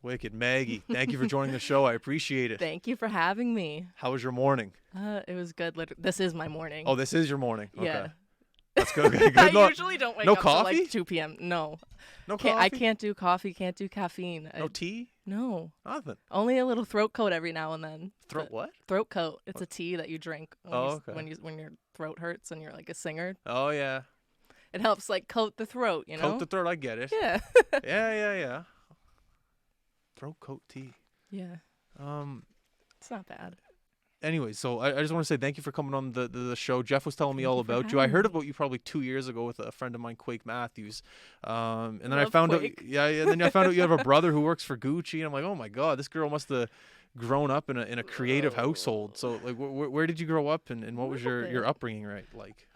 Wicked. Maggie, thank you for joining the show. I appreciate it. Thank you for having me. How was your morning? It was good. This is my morning. Oh, this is your morning? Okay. Yeah. That's good. Good I luck. usually don't wake No up till coffee? like 2 p.m. No. No coffee? I can't do coffee, can't do caffeine. No tea? No. Nothing. Only a little throat coat every now and then. Throat what? Throat coat. It's a tea that you drink Okay. when your throat hurts and you're like a singer. Oh, yeah. It helps like coat the throat, you know? Coat the throat, I get it. Yeah. Yeah. Throat coat tea. Yeah. It's not bad. Anyway, so I just want to say thank you for coming on the show. Jeff was telling me all Thank you for about you. I having heard me. about you probably 2 years ago with a friend of mine, Quake Matthews. And then I Love found Quake. out, then I found out you have a brother who works for Gucci, and I'm like, oh my god, this girl must have grown up in a creative household. So like, where did you grow up, and what was your upbringing like?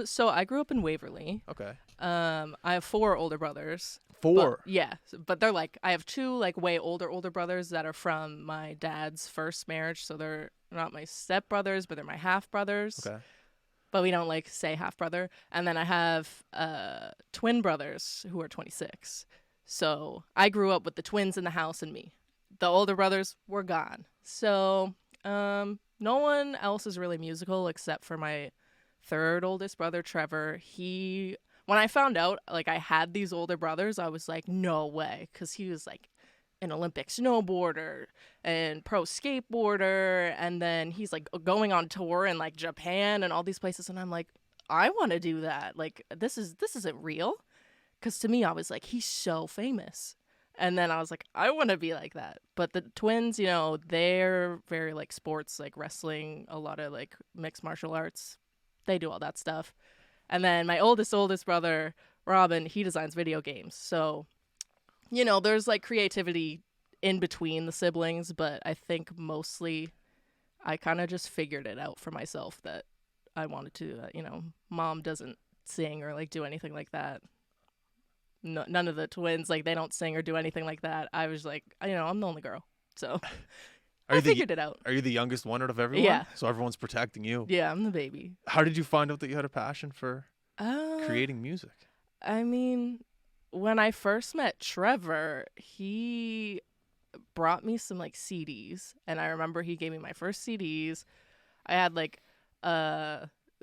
So I grew up in Waverly. Okay. I have 4 older brothers. 4. But they're like, I have 2 like way older brothers that are from my dad's first marriage, so they're not my stepbrothers, but they're my half brothers. Okay. But we don't like say half brother. And then I have twin brothers who are 26. So I grew up with the twins in the house and me. The older brothers were gone. So no one else is really musical except for my 3rd oldest brother, Trevor. When I found out like I had these older brothers, I was like, no way, because he was like an Olympic snowboarder and pro skateboarder, and then he's like going on tour in like Japan and all these places, and I'm like, I want to do that. Like this isn't real, because to me I was like, he's so famous, and then I was like, I want to be like that. But the twins, you know, they're very like sports, like wrestling, a lot of like mixed martial arts. They do all that stuff. And then my oldest brother, Robin, he designs video games. So, you know, there's like creativity in between the siblings, but I think mostly I kind of just figured it out for myself that I wanted to, mom doesn't sing or like do anything like that. No, none of the twins, like they don't sing or do anything like that. I was like, I'm the only girl. So I figured it out. Are you the youngest one out of everyone? Yeah. So everyone's protecting you. Yeah, I'm the baby. How did you find out that you had a passion for creating music? I mean, when I first met Trevor, he brought me some like CDs, and I remember he gave me my first CDs. I had like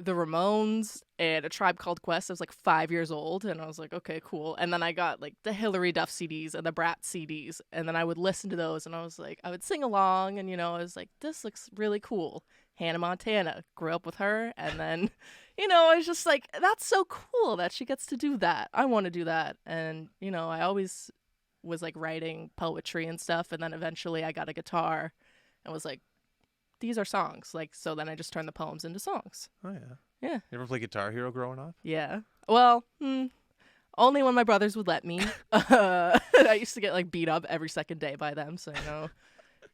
the Ramones and A Tribe Called Quest. I was like 5 years old, and I was like, okay, cool. And then I got like the Hillary Duff CDs and the Brat CDs, and then I would listen to those, and I was like, I would sing along, and I was like, this looks really cool. Hannah Montana, grew up with her, and then I was just like, that's so cool that she gets to do that. I want to do that. And I always was like writing poetry and stuff, and then eventually I got a guitar and was like, these are songs. Like, so then I just turned the poems into songs. Oh yeah. Yeah. You ever play Guitar Hero growing up? Yeah. Well, only when my brothers would let me. I used to get like beat up every second day by them, so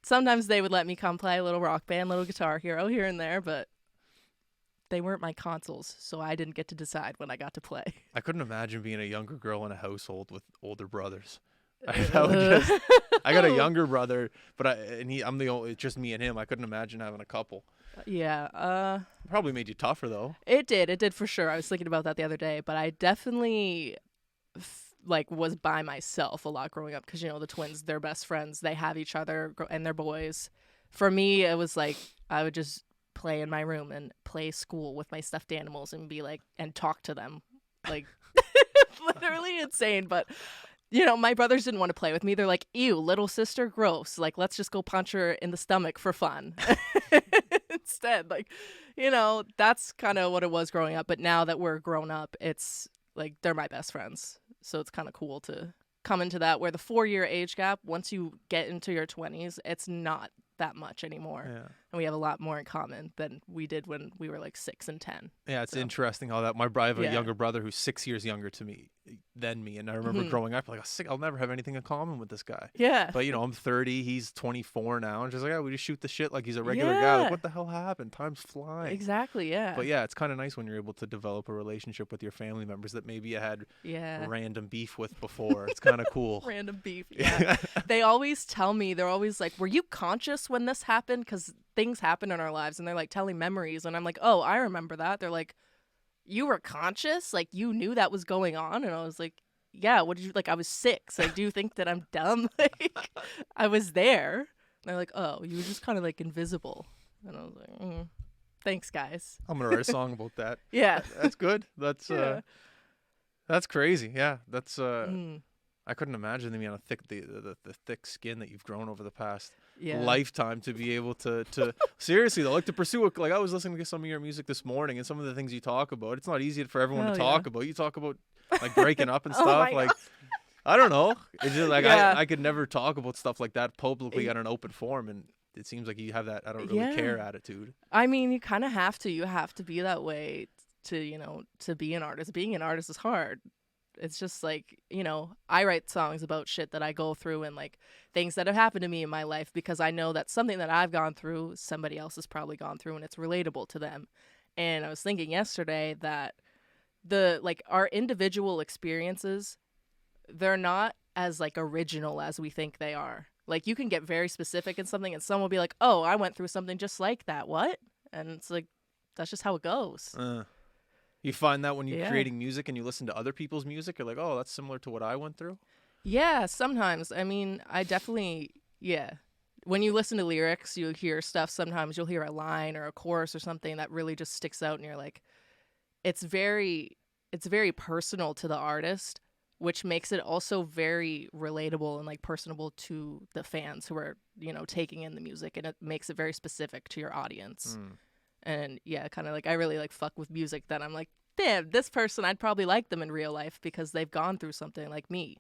sometimes they would let me come play a little Rock Band, little Guitar Hero here and there, but they weren't my consoles, so I didn't get to decide when I got to play. I couldn't imagine being a younger girl in a household with older brothers. I got a younger brother, but I'm the only. It's just me and him. I couldn't imagine having a couple. Yeah. Probably made you tougher though. It did for sure. I was thinking about that the other day, but I definitely was by myself a lot growing up because the twins, they're best friends. They have each other and they're boys. For me, it was like I would just play in my room and play school with my stuffed animals and be like and talk to them, like literally insane, but. My brothers didn't want to play with me. They're like, ew, little sister, gross. Like, let's just go punch her in the stomach for fun. Instead, that's kind of what it was growing up. But now that we're grown up, it's like they're my best friends. So it's kind of cool to come into that where the 4-year age gap, once you get into your 20s, it's not that much anymore. Yeah. And we have a lot more in common than we did when we were like 6 and 10. Yeah, it's interesting how that. I have a younger brother who's 6 years younger than me, and I remember growing up like, I'll never have anything in common with this guy. Yeah. But I'm 30, he's 24 now, and she's like, we just shoot the shit like he's a regular guy. Like, what the hell happened? Time's flying. Exactly. Yeah. But yeah, it's kind of nice when you're able to develop a relationship with your family members that maybe you had random beef with before. It's kind of cool. Random beef. Yeah. They always tell me, they're always like, were you conscious when this happened? Because things happen in our lives, and they're like telling memories, and I'm like, oh, I remember that. They're like, you were conscious? Like, you knew that was going on? And I was like, yeah, what did you like? I was 6. Like, do you think that I'm dumb? Like, I was there. And they're like, oh, you were just kind of like invisible. And I was like, thanks, guys. I'm gonna write a song about that. Yeah. That's good. That's Yeah. that's crazy. Yeah, that's Mm, I couldn't imagine the amount of the thick skin that you've grown over the past yeah. lifetime to be able to seriously though, like to pursue it. Like I was listening to some of your music this morning and some of the things you talk about. It's not easy for everyone Hell to yeah. talk about. You talk about like breaking up and Oh stuff. my Like God. I don't know. It's just like Yeah. I could never talk about stuff like that publicly Y- on an open forum, and it seems like you have that I don't really care attitude. I mean, you kind of have to. You have to be that way to, to be an artist. Being an artist is hard. It's just like, I write songs about shit that I go through and like things that have happened to me in my life because I know that something that I've gone through, somebody else has probably gone through and it's relatable to them. And I was thinking yesterday that our individual experiences, they're not as like original as we think they are. Like you can get very specific in something and someone will be like, oh, I went through something just like that. What? And it's like, that's just how it goes. You find that when you're Yeah. creating music and you listen to other people's music, you're like, oh, that's similar to what I went through. Yeah, sometimes. I mean, I definitely, yeah. When you listen to lyrics, you hear stuff. Sometimes you'll hear a line or a chorus or something that really just sticks out, and you're like, it's very personal to the artist, which makes it also very relatable and like personable to the fans who are, taking in the music, and it makes it very specific to your audience. And yeah, kind of like I really like fuck with music that I'm like, damn, this person, I'd probably like them in real life because they've gone through something like me.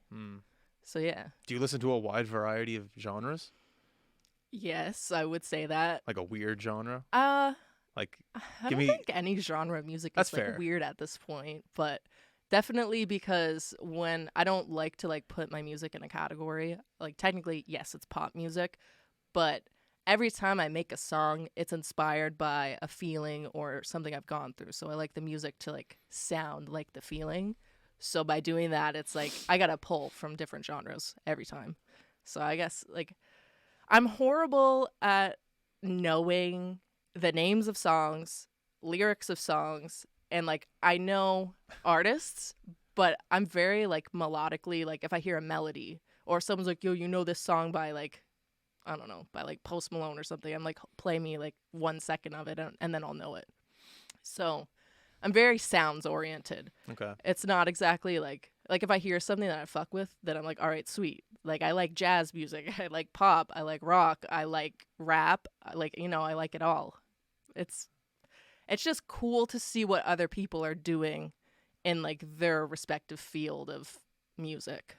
So yeah. Do you listen to a wide variety of genres? Yes, I would say that. Like a weird genre? Like, I give don't me. think any genre of music That's is like fair. weird at this point, but definitely because when I don't like to like put my music in a category, like technically, yes, it's pop music, but every time I make a song, it's inspired by a feeling or something I've gone through. So I like the music to like sound like the feeling. So by doing that, it's like I got to pull from different genres every time. So I guess like I'm horrible at knowing the names of songs, lyrics of songs, and like I know artists, but I'm very like melodically, like if I hear a melody or someone's like, yo, you know this song by like, I don't know, by like Post Malone or something, I'm like, play me like 1 second of it and then I'll know it. So I'm very sounds oriented. Okay. It's not exactly like if I hear something that I fuck with, then I'm like, all right, sweet. Like I like jazz music, I like pop, I like rock, I like rap, I like, I like it all. It's just cool to see what other people are doing in like their respective field of music.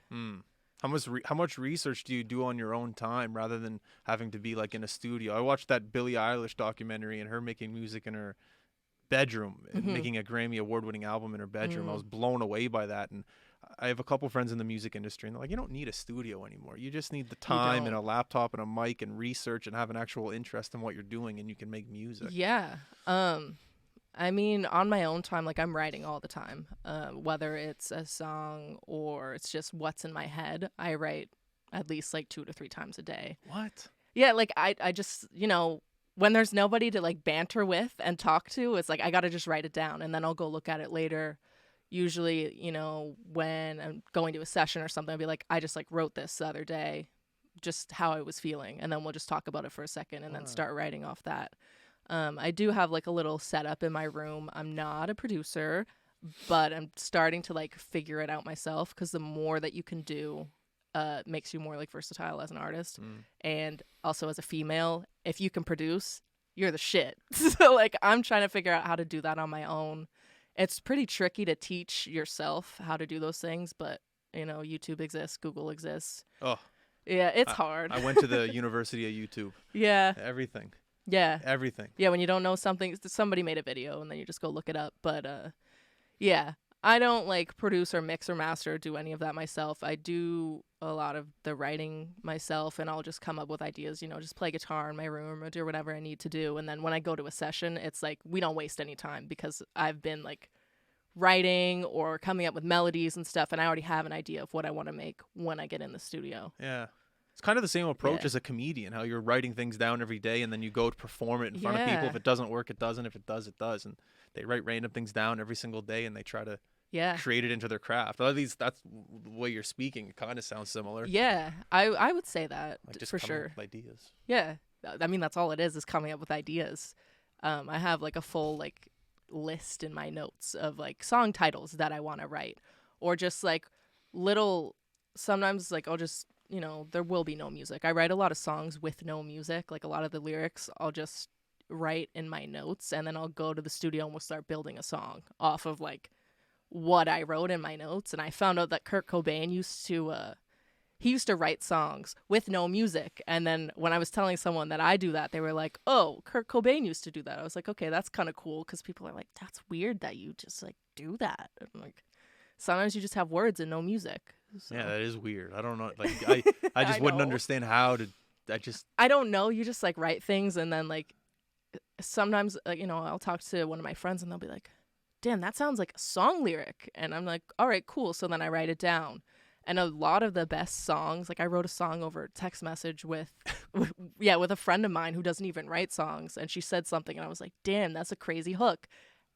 How much research do you do on your own time rather than having to be like in a studio? I watched that Billie Eilish documentary and her making music in her bedroom, making a Grammy award-winning album in her bedroom. I was blown away by that, and I have a couple friends in the music industry, and they're like, you don't need a studio anymore. You just need the time and a laptop and a mic and research and have an actual interest in what you're doing, and you can make music. Yeah. I mean, on my own time, like I'm writing all the time, whether it's a song or it's just what's in my head. I write at least like 2 to 3 times a day. What? Yeah, like I just, when there's nobody to like banter with and talk to, it's like I got to just write it down and then I'll go look at it later. Usually, when I'm going to a session or something, I'll be like, I just like wrote this the other day, just how I was feeling. And then we'll just talk about it for a second and then start writing off that. I do have like a little setup in my room. I'm not a producer, but I'm starting to like figure it out myself because the more that you can do makes you more like versatile as an artist. And also as a female, if you can produce, you're the shit. So like I'm trying to figure out how to do that on my own. It's pretty tricky to teach yourself how to do those things, but YouTube exists, Google exists. Oh. Yeah, it's hard. I went to the University of YouTube. Yeah. Everything. Yeah. Everything. Yeah, when you don't know something, somebody made a video and then you just go look it up. But yeah, I don't like produce or mix or master or do any of that myself. I do a lot of the writing myself and I'll just come up with ideas, just play guitar in my room or do whatever I need to do. And then when I go to a session, it's like we don't waste any time because I've been like writing or coming up with melodies and stuff and I already have an idea of what I want to make when I get in the studio. Yeah. It's kind of the same approach Yeah. as a comedian, how you're writing things down every day and then you go to perform it in front of people. Yeah. If it doesn't work, it doesn't. If it does, it does. And they write random things down every single day and they try to Yeah. created into their craft. At least that's the way you're speaking. It kind of sounds similar. Yeah, I would say that Like just for coming sure. up with ideas. Yeah, I mean that's all it is coming up with ideas. I have like a full like list in my notes of like song titles that I want to write, or just like little. Sometimes like I'll just there will be no music. I write a lot of songs with no music. Like a lot of the lyrics I'll just write in my notes, and then I'll go to the studio and we'll start building a song off of like what I wrote in my notes. And I found out that Kurt Cobain used to write songs with no music. And then when I was telling someone that I do that, they were like, oh, Kurt Cobain used to do that. I was like, okay, that's kind of cool, because people are like, that's weird that you just like do that. And I'm like, sometimes you just have words and no music. So. Yeah, that is weird. I don't know. Like I just I wouldn't know. understand how to. I don't know. You just like write things, and then like sometimes like I'll talk to one of my friends and they'll be like, damn, that sounds like a song lyric. And I'm like, all right, cool. So then I write it down. And a lot of the best songs, like I wrote a song over text message with a friend of mine who doesn't even write songs. And she said something and I was like, damn, that's a crazy hook.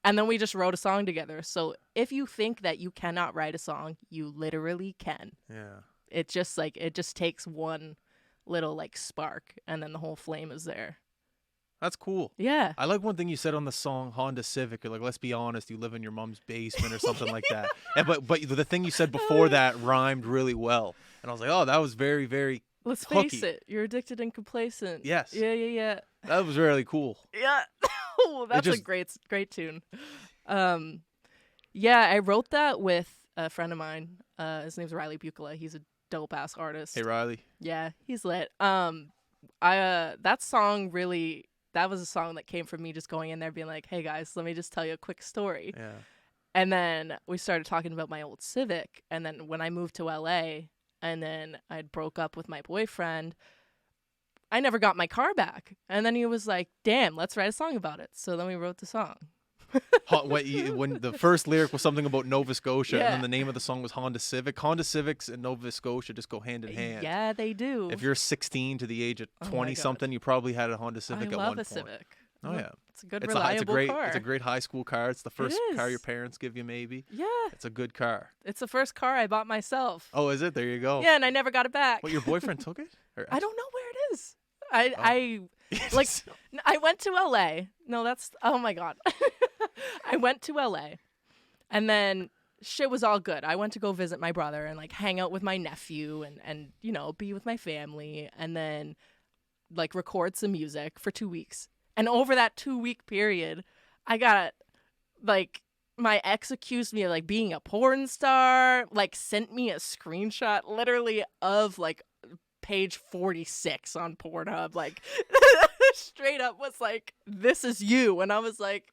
And then we just wrote a song together. So if you think that you cannot write a song, you literally can. Yeah. It just takes one little like spark, and then the whole flame is there. That's cool. Yeah. I like one thing you said on the song Honda Civic. You're like, let's be honest, you live in your mom's basement or something like that. And, but the thing you said before that rhymed really well. And I was like, oh, that was very, very Let's hooky. face it, you're addicted and complacent. Yes. Yeah. That was really cool. Yeah. Oh, that's a great tune. Yeah, I wrote that with a friend of mine. His name's Riley Buchla. He's a dope ass artist. Hey, Riley. Yeah, he's lit. That song really, that was a song that came from me just going in there being like, hey guys, let me just tell you a quick story. Yeah. And then we started talking about my old Civic. And then when I moved to LA and then I broke up with my boyfriend, I never got my car back. And then he was like, damn, let's write a song about it. So then we wrote the song. When the first lyric was something about Nova Scotia, Yeah. and then the name of the song was Honda Civic. Honda Civics and Nova Scotia just go hand in hand. Yeah, they do. If you're 16 to the age of Oh my 20 God. something, you probably had a Honda Civic I at love one a point. Civic. Oh yeah, It's a good, it's reliable car. It's a great high school car. It's the first car is. your parents give you, maybe. Yeah, It's a good car. it's the first car I bought myself. Oh, is it? There you go. Yeah, and I never got it back. What, your boyfriend took it? Or I don't know where it is. I like I went to LA. No, that's oh my God. I went to LA and then shit was all good. I went to go visit my brother and like hang out with my nephew and be with my family, and then like record some music for 2 weeks. And over that 2-week period, I got like my ex accused me of like being a porn star, like sent me a screenshot literally of like page 46 on Pornhub, like straight up was like, this is you. And I was like,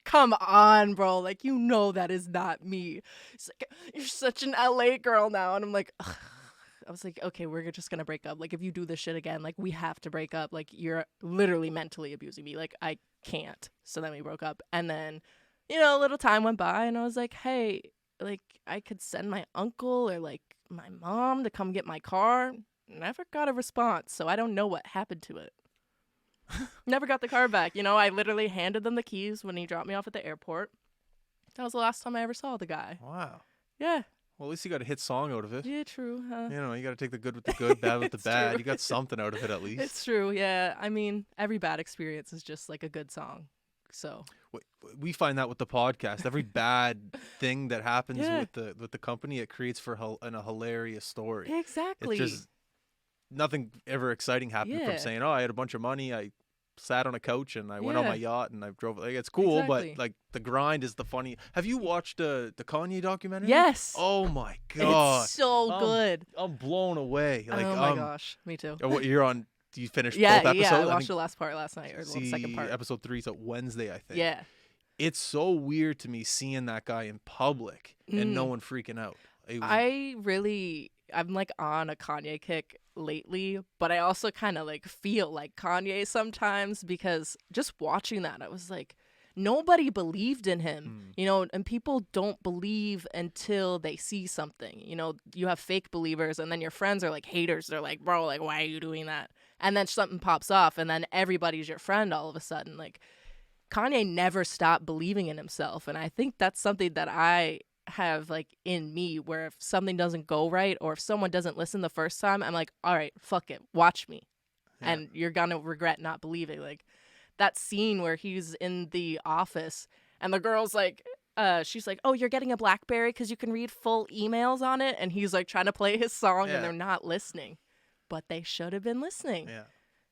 come on, bro, like that is not me. It's like, you're such an LA girl now. And I'm like, ugh. I was like, okay, we're just gonna break up. Like, if you do this shit again, like, we have to break up. Like, you're literally mentally abusing me. Like, I can't. So then we broke up. And then, a little time went by and I was like, hey, like, I could send my uncle or like my mom to come get my car. Never got a response. So I don't know what happened to it. Never got the car back. I literally handed them the keys when he dropped me off at the airport. That was the last time I ever saw the guy. Wow. Yeah. Well, at least you got a hit song out of it. Yeah, true. You got to take the good with the good, bad with the It's bad. true. You got something out of it at least. It's true, yeah. I mean, every bad experience is just like a good song. So We find that with the podcast. Every bad thing that happens Yeah. with the company, it creates a hilarious story. exactly. It's just nothing ever exciting happened Yeah. from saying, "Oh, I had a bunch of money. I sat on a couch and I went on Yeah. my yacht and I drove." Like, it's cool, Exactly. but like the grind is the funny. Have you watched the Kanye documentary? Yes. Oh my god, It's so good. I'm blown away. Like, oh my gosh, me too. What you're on? Do you finish Yeah, both episodes? yeah. I I watched think- the last part last night, or the second part. Episode 3 is at Wednesday, I think. Yeah. It's so weird to me seeing that guy in public and no Mm. one freaking out. It was- I'm like on a Kanye kick lately, but I also kind of like feel like Kanye sometimes, because just watching that, I was like, nobody believed in him, and people don't believe until they see something. You have fake believers, and then your friends are like haters. They're like, bro, like, why are you doing that? And then something pops off, and then everybody's your friend all of a sudden. Like, Kanye never stopped believing in himself, and I think that's something that I have like in me where if something doesn't go right or if someone doesn't listen the first time, I'm like, all right, fuck it, watch me. Yeah. And you're gonna regret not believing. Like that scene where he's in the office and the girl's like, she's like, oh, you're getting a BlackBerry because you can read full emails on it, and he's like trying to play his song Yeah. and they're not listening, but they should have been listening. Yeah.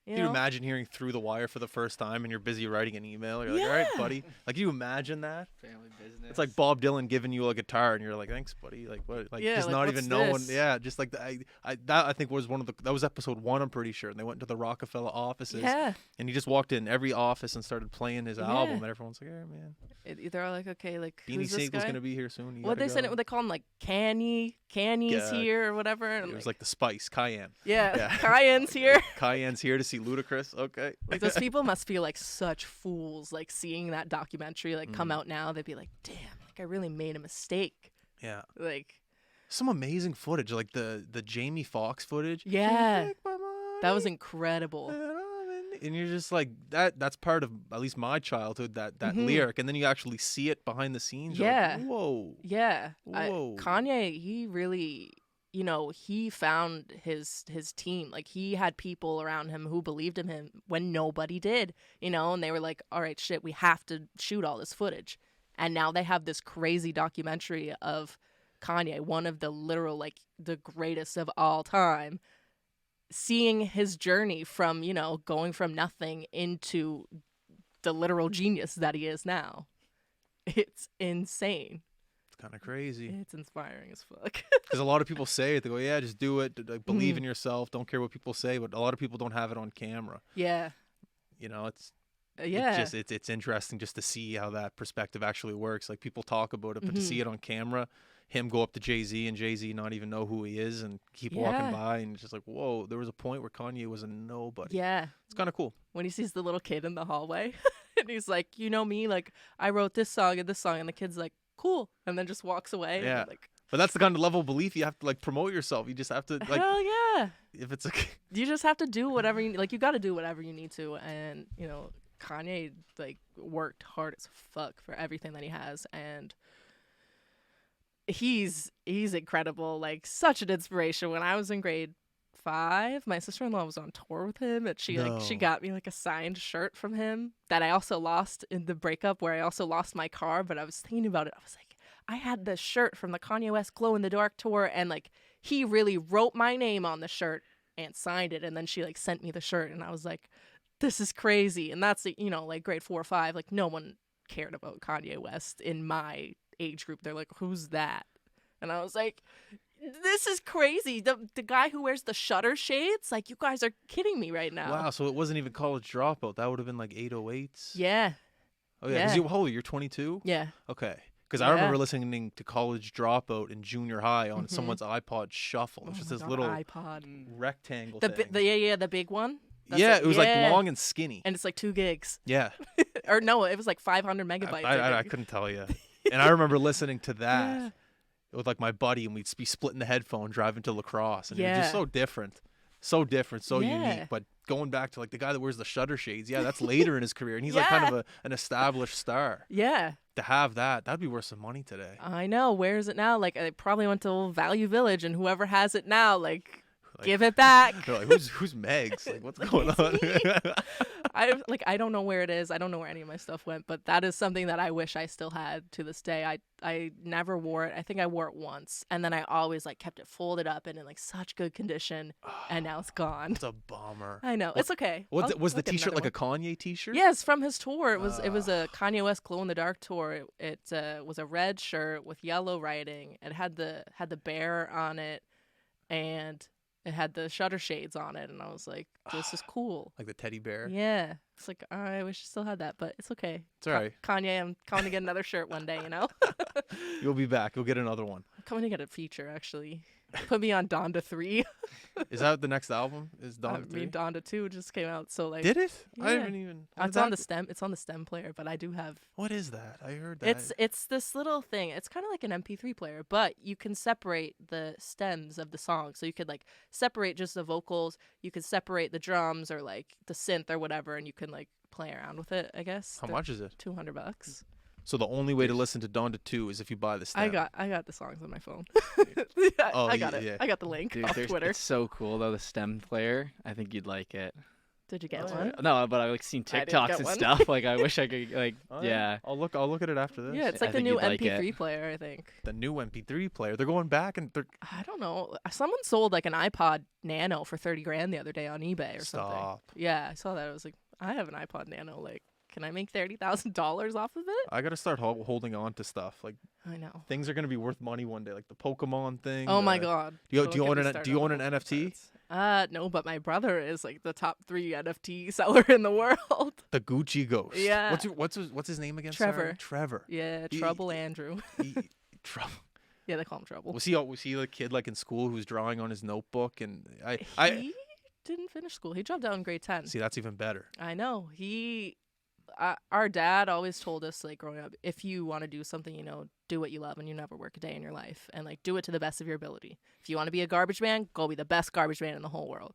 You Can you know? imagine hearing Through the Wire for the first time and you're busy writing an email? You're like, all right, Yeah. buddy. Like, you imagine that? Family business. It's like Bob Dylan giving you a guitar and you're like, thanks, buddy. Like, what? Like, Yeah, just like, not what's even knowing. this? Yeah, just like that I think was that was episode 1, I'm pretty sure. And they went to the Rockefeller offices. Yeah. And he just walked in every office and started playing his Yeah. album. And everyone's like, hey, man. They're like, okay, like, Beanie who's this Siegel's guy? going to be here soon. You What gotta they said go. it? They call him like Canny's Yeah. here or whatever. And It I'm was like the spice, cayenne. yeah, Yeah. Cayenne's here. Cayenne's here to see Ludacris. Okay. Like those people must feel like such fools, like seeing that documentary like come out now. They'd be like, damn, like I really made a mistake. Yeah. Like, Some amazing footage, like the Jamie Foxx footage. yeah, Take my that was money incredible. and you're just like that's part of at least my childhood, that Mhm. lyric, and then you actually see it behind the scenes. You're Yeah. like, whoa. Yeah, Whoa. Kanye, he really, he found his team. Like he had people around him who believed in him when nobody did, and they were like, all right, shit, we have to shoot all this footage. And now they have this crazy documentary of Kanye, one of the literal, like the greatest of all time, seeing his journey from, going from nothing into the literal genius that he is now. It's insane. It's kind of crazy. It's inspiring as fuck. Because a lot of people say it. They go, yeah, just do it. Like, believe Mhm. in yourself. Don't care what people say. But a lot of people don't have it on camera. Yeah. It's Yeah. it's interesting just to see how that perspective actually works. Like, people talk about it, but to Mhm. see it on camera, him go up to Jay-Z and Jay-Z not even know who he is and keep Yeah. walking by, and it's just like, whoa, there was a point where Kanye was a nobody. Yeah. It's kind of cool. When he sees the little kid in the hallway and he's like, you know me, like I wrote this song and this song, and the kid's like, cool, and then just walks away. And Yeah. I'm like, But that's the kind of level of belief you have to, like, promote yourself. You just have to, like, hell yeah. if it's a You just have to do whatever you like. You got to do whatever you need to, and Kanye like worked hard as fuck for everything that he has, and he's incredible. Like such an inspiration. When I was in grade 5, my sister-in-law was on tour with him, and she No. got me like a signed shirt from him that I also lost in the breakup, where I also lost my car. But I was thinking about it. I was like, I had this shirt from the Kanye West Glow in the Dark tour, and like he really wrote my name on the shirt and signed it, and then she like sent me the shirt, and I was like, this is crazy. And that's like grade 4 or 5, like no one cared about Kanye West in my age group. They're like, who's that? And I was like, this is crazy. The guy who wears the shutter shades, like, you guys are kidding me right now. wow. So it wasn't even College Dropout. That would have been like 808s. Yeah. Oh yeah. 'Cause Yeah. how old are you? You're 22. Yeah. Okay. Because I Yeah. remember listening to College Dropout in junior high on Mhm. someone's iPod Shuffle. It was just my this God, little iPod. rectangle The thing. the big one. That's yeah, like- it was yeah. like long and skinny. And it's like 2 gigs. Yeah. Or no, it was like 500 megabytes. I think. couldn't tell you. And I remember listening to that Yeah. with like my buddy, and we'd be splitting the headphone driving to lacrosse, and it was just Yeah. so different, so Yeah. unique. But going back to like the guy that wears the shutter shades, yeah, that's later in his career, and he's like kind of an established star. Yeah. To have that'd be worth some money today. I know. Where is it now? Like, it probably went to Value Village, and whoever has it now, like give it back. They're like, who's Megs? Like, what's going on? I don't know where it is. I don't know where any of my stuff went, but that is something that I wish I still had to this day. I never wore it. I think I wore it once, and then I always like kept it folded up and in like such good condition, and now it's gone. It's a bummer. I know. It's okay. Was I'll the get T-shirt another like a Kanye T-shirt? Yes, from his tour. It was a Kanye West Glow in the Dark tour. It was a red shirt with yellow writing. It had the bear on it, and it had the shutter shades on it. And I was like, this is cool. Like the teddy bear. Yeah, it's like, I wish I still had that, but it's okay. It's all right. Kanye, I'm coming to get another shirt one day. You'll be back. You'll get another one. I'm coming to get a feature actually. Put me on Donda 3. Is that the next album? Is I Donda 3? mean, Donda 2 just came out, so like Did it? I Yeah. haven't even. how it's did on that the stem. It's on the stem player, but I do have. What is that? I heard that. It's this little thing. It's kind of like an MP3 player, but you can separate the stems of the song. So you could like separate just the vocals. You could separate the drums or like the synth or whatever, and you can like play around with it. I guess. How much is it? $200. So the only way to listen to Donda 2 is if you buy the stem. I got the songs on my phone. Oh, I got yeah, it. yeah. I got the link Dude, off Twitter. it's so cool though, the stem player. I think you'd like it. Did you get Oh, one? No, but I've like seen I didn't TikToks get and one. stuff. Like I wish I could like Oh, yeah. I'll look at it after this. Yeah, it's I like the think new you'd like MP3 it. player, I think. The new MP3 player. They're going back and they're I don't know. Someone sold like an iPod Nano for 30 grand the other day on eBay or something. Stop. Yeah, I saw that. I was like, I have an iPod Nano. Like, can I make $30,000 off of it? I gotta start holding on to stuff. Like I know. things are gonna be worth money one day. Like the Pokemon thing. Oh my god. Do you Don't get own me an started Do you on own an Pokemon NFT? cards. No, but my brother is like the top 3 NFT seller in the world. The Gucci Ghost. Yeah. What's his name again? Trevor. Sorry? Trevor. Yeah, He- Trouble Andrew. Trouble. Yeah, they call him Trouble. Was he the kid like in school who was drawing on his notebook? And I He didn't finish school. He dropped out in grade 10. see that's even better. I know. Our dad always told us, like, growing up, if you want to do something, do what you love and you never work a day in your life. And, like, do it to the best of your ability. If you want to be a garbage man, go be the best garbage man in the whole world.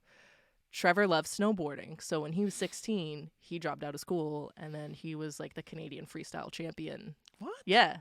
Trevor loves snowboarding. So when he was 16, he dropped out of school. And then he was, like, the Canadian freestyle champion. What? Yeah.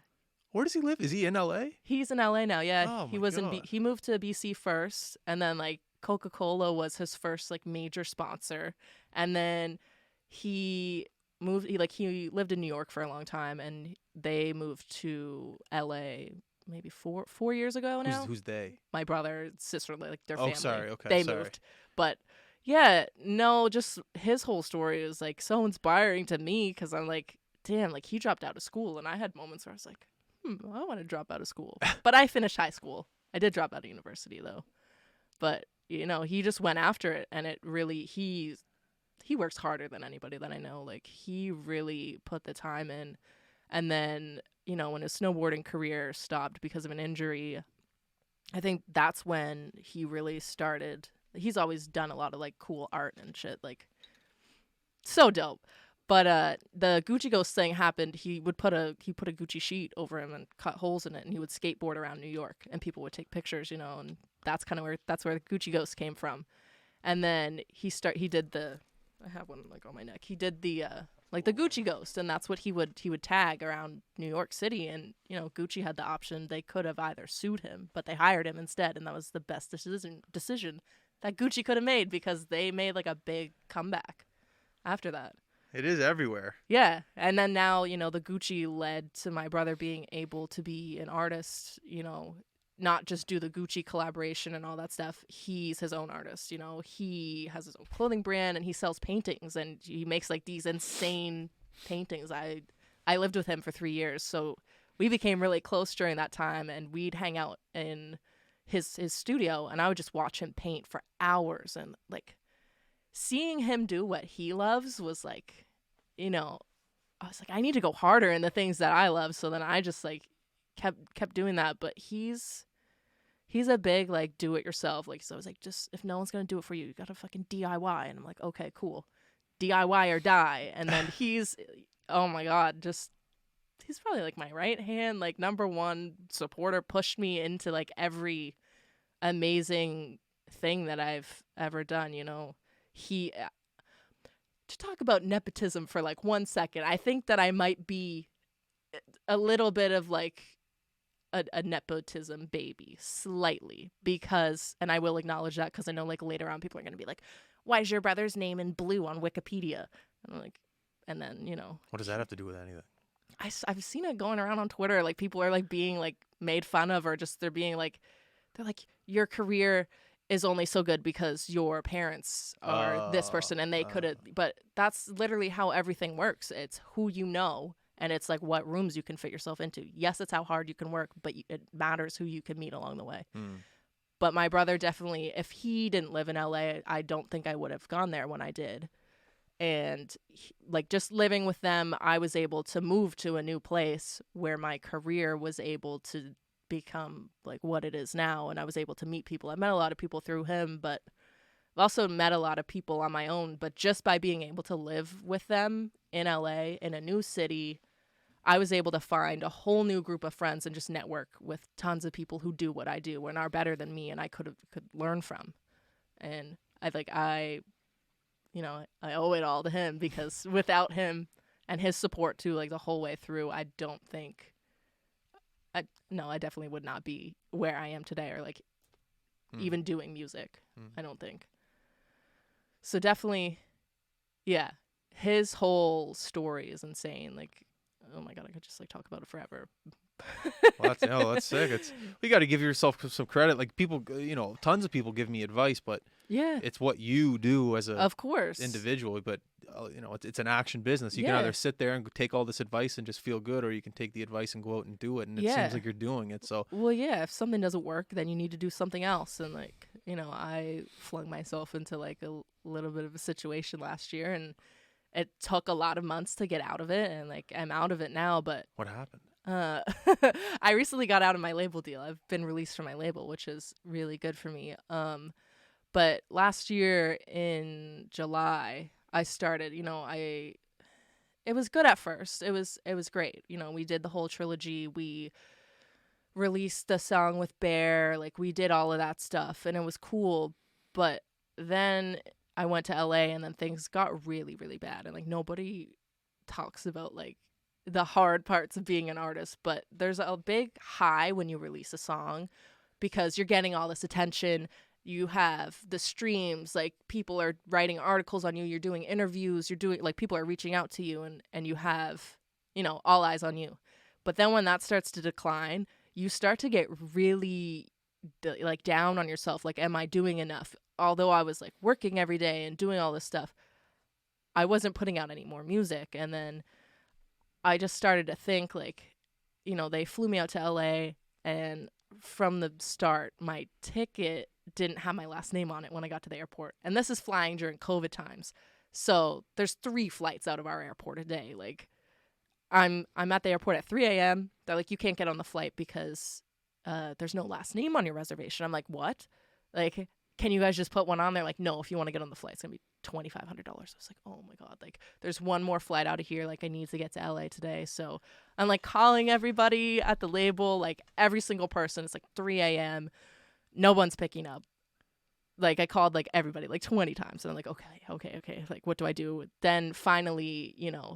Where does he live? Is he in LA? He's in LA now. Yeah. Oh, he my was God. he moved to BC first. And then, like, Coca-Cola was his first, like, major sponsor. And then he lived in New York for a long time, and they moved to LA maybe four years ago now. Who's they? My brother, sister, like their Oh, family. sorry. Okay, they sorry. moved, but yeah, no, just his whole story is like so inspiring to me because I'm like, damn, like he dropped out of school, and I had moments where I was like, I want to drop out of school, but I finished high school. I did drop out of university though, but he just went after it, and it really he works harder than anybody that I know. Like, he really put the time in. And then, when his snowboarding career stopped because of an injury, I think that's when he really started. He's always done a lot of, like, cool art and shit. Like, so dope. But the Gucci Ghost thing happened. He put a Gucci sheet over him and cut holes in it, and he would skateboard around New York, and people would take pictures, and that's where the Gucci Ghost came from. And then he did the... I have one like on my neck. He did the the Gucci Ghost, and that's what he would tag around New York City. And Gucci had the option; they could have either sued him, but they hired him instead, and that was the best decision that Gucci could have made because they made like a big comeback after that. It is everywhere. Yeah, and then now the Gucci led to my brother being able to be an artist. Not just do the Gucci collaboration and all that stuff. He's his own artist, He has his own clothing brand, and he sells paintings, and he makes like these insane paintings. I lived with him for 3 years, so we became really close during that time, and we'd hang out in his studio, and I would just watch him paint for hours, and like seeing him do what he loves was like, I was like, I need to go harder in the things that I love. So then I just like kept doing that. But he's a big like do it yourself. Like, so I was like, just if no one's gonna do it for you, you gotta fucking DIY. And I'm like, okay, cool, DIY or die. And then he's, oh my god, he's probably like my right hand, like number one supporter. Pushed me into like every amazing thing that I've ever done. He to talk about nepotism for like 1 second. I think that I might be a little bit of like a nepotism baby, slightly, because, and I will acknowledge that because I know like later on people are going to be like, why is your brother's name in blue on Wikipedia? And I'm like, and then, What does that have to do with anything? I've seen it going around on Twitter. Like people are like being like made fun of, or just they're like, your career is only so good because your parents are this person and they could have, but that's literally how everything works. It's who you know. And it's like what rooms you can fit yourself into. Yes, it's how hard you can work, but it matters who you can meet along the way. But my brother definitely, if he didn't live in LA, I don't think I would have gone there when I did. And like just living with them, I was able to move to a new place where my career was able to become like what it is now. And I was able to meet people. I met a lot of people through him, but I've also met a lot of people on my own. But just by being able to live with them in LA, in a new city, I was able to find a whole new group of friends and just network with tons of people who do what I do and are better than me, and I could learn from. And I owe it all to him, because without him, and his support too, like the whole way through. I don't think I definitely would not be where I am today, or like even doing music. I don't think. So definitely, yeah, his whole story is insane. Like, oh my God, I could just like talk about it forever. Well, that's sick. You got to give yourself some credit. Like people, tons of people give me advice, but Yeah, it's what you do as a of course. individual. But it's an action business. You can Yeah. either sit there and take all this advice and just feel good, or you can take the advice and go out and do it. And it Yeah. seems like you're doing it. So Well, yeah, if something doesn't work, then you need to do something else. And like, I flung myself into like a little bit of a situation last year, and it took a lot of months to get out of it. And like, I'm out of it now, but what happened? I recently got out of my label deal. I've been released from my label, which is really good for me. But last year in July, I started, it was good at first. It was great. We did the whole trilogy. We released the song with Bear. Like, we did all of that stuff, and it was cool. But then I went to LA, and then things got really, really bad. And like, nobody talks about like the hard parts of being an artist, but there's a big high when you release a song because you're getting all this attention. You have the streams, like people are writing articles on you, you're doing interviews, people are reaching out to you, and you have, all eyes on you. But then when that starts to decline, you start to get really like down on yourself. Like, am I doing enough? Although I was like working every day and doing all this stuff, I wasn't putting out any more music. And then I just started to think like, they flew me out to LA, and from the start, my ticket didn't have my last name on it when I got to the airport. And this is flying during COVID times. So there's 3 flights out of our airport a day. Like, I'm at the airport at 3 a.m. They're like, you can't get on the flight because there's no last name on your reservation. I'm like, what? Like, can you guys just put one on there? Like, no, if you want to get on the flight, it's going to be $2,500. I was like, oh my God, like there's one more flight out of here. Like, I need to get to LA today. So I'm like calling everybody at the label, like every single person. It's like 3 a.m. No one's picking up. Like, I called like everybody like 20 times, and I'm like, okay. Like, what do I do? Then finally,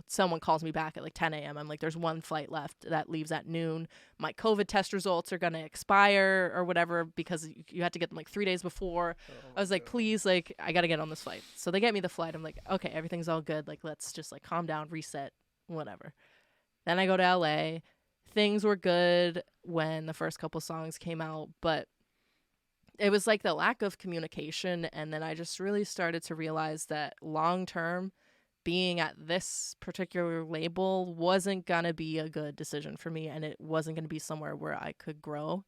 someone calls me back at like 10 a.m. I'm like, there's one flight left that leaves at noon. My COVID test results are going to expire or whatever, because you had to get them like 3 days before. I was like, please, like, I got to get on this flight. So they get me the flight. I'm like, okay, everything's all good. Like, let's just like calm down, reset, whatever. Then I go to LA. Things were good when the first couple songs came out, but it was like the lack of communication. And then I just really started to realize that long term, being at this particular label wasn't going to be a good decision for me, and it wasn't going to be somewhere where I could grow.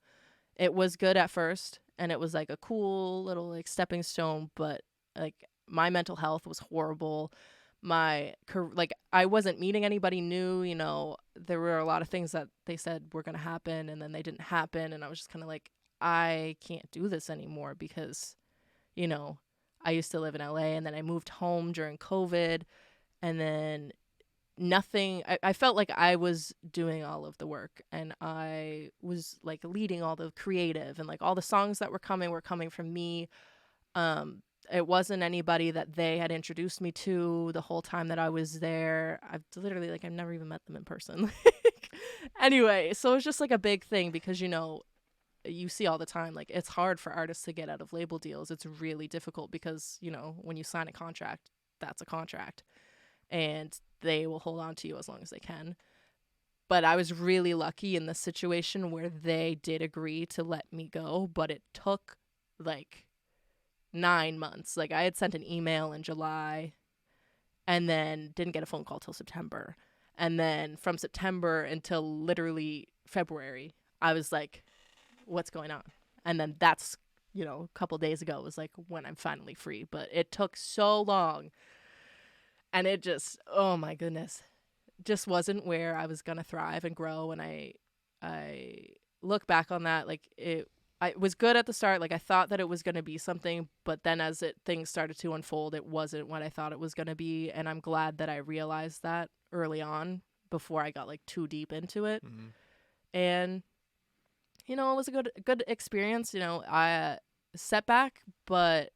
It was good at first, and it was like a cool little like stepping stone, but like my mental health was horrible. I wasn't meeting anybody new. There were a lot of things that they said were going to happen, and then they didn't happen, and I was just kind of like, I can't do this anymore because, I used to live in LA, and then I moved home during COVID, and then nothing. I felt like I was doing all of the work, and I was like leading all the creative, and like all the songs that were coming from me. It wasn't anybody that they had introduced me to the whole time that I was there. I've literally I've never even met them in person. Anyway, so it's just like a big thing because, you see all the time, like, it's hard for artists to get out of label deals. It's really difficult because, when you sign a contract, that's a contract, and they will hold on to you as long as they can. But I was really lucky in the situation where they did agree to let me go, but it took like 9 months. Like, I had sent an email in July and then didn't get a phone call till September. And then from September until literally February, I was like, what's going on? And then that's, a couple days ago was like when I'm finally free. But it took so long, and it just, oh my goodness, just wasn't where I was gonna thrive and grow. And I look back on that, like, it was good at the start. Like, I thought that it was gonna be something, but then as things started to unfold, it wasn't what I thought it was gonna be. And I'm glad that I realized that early on before I got like too deep into it. Mm-hmm. And it was a good experience. I setback, but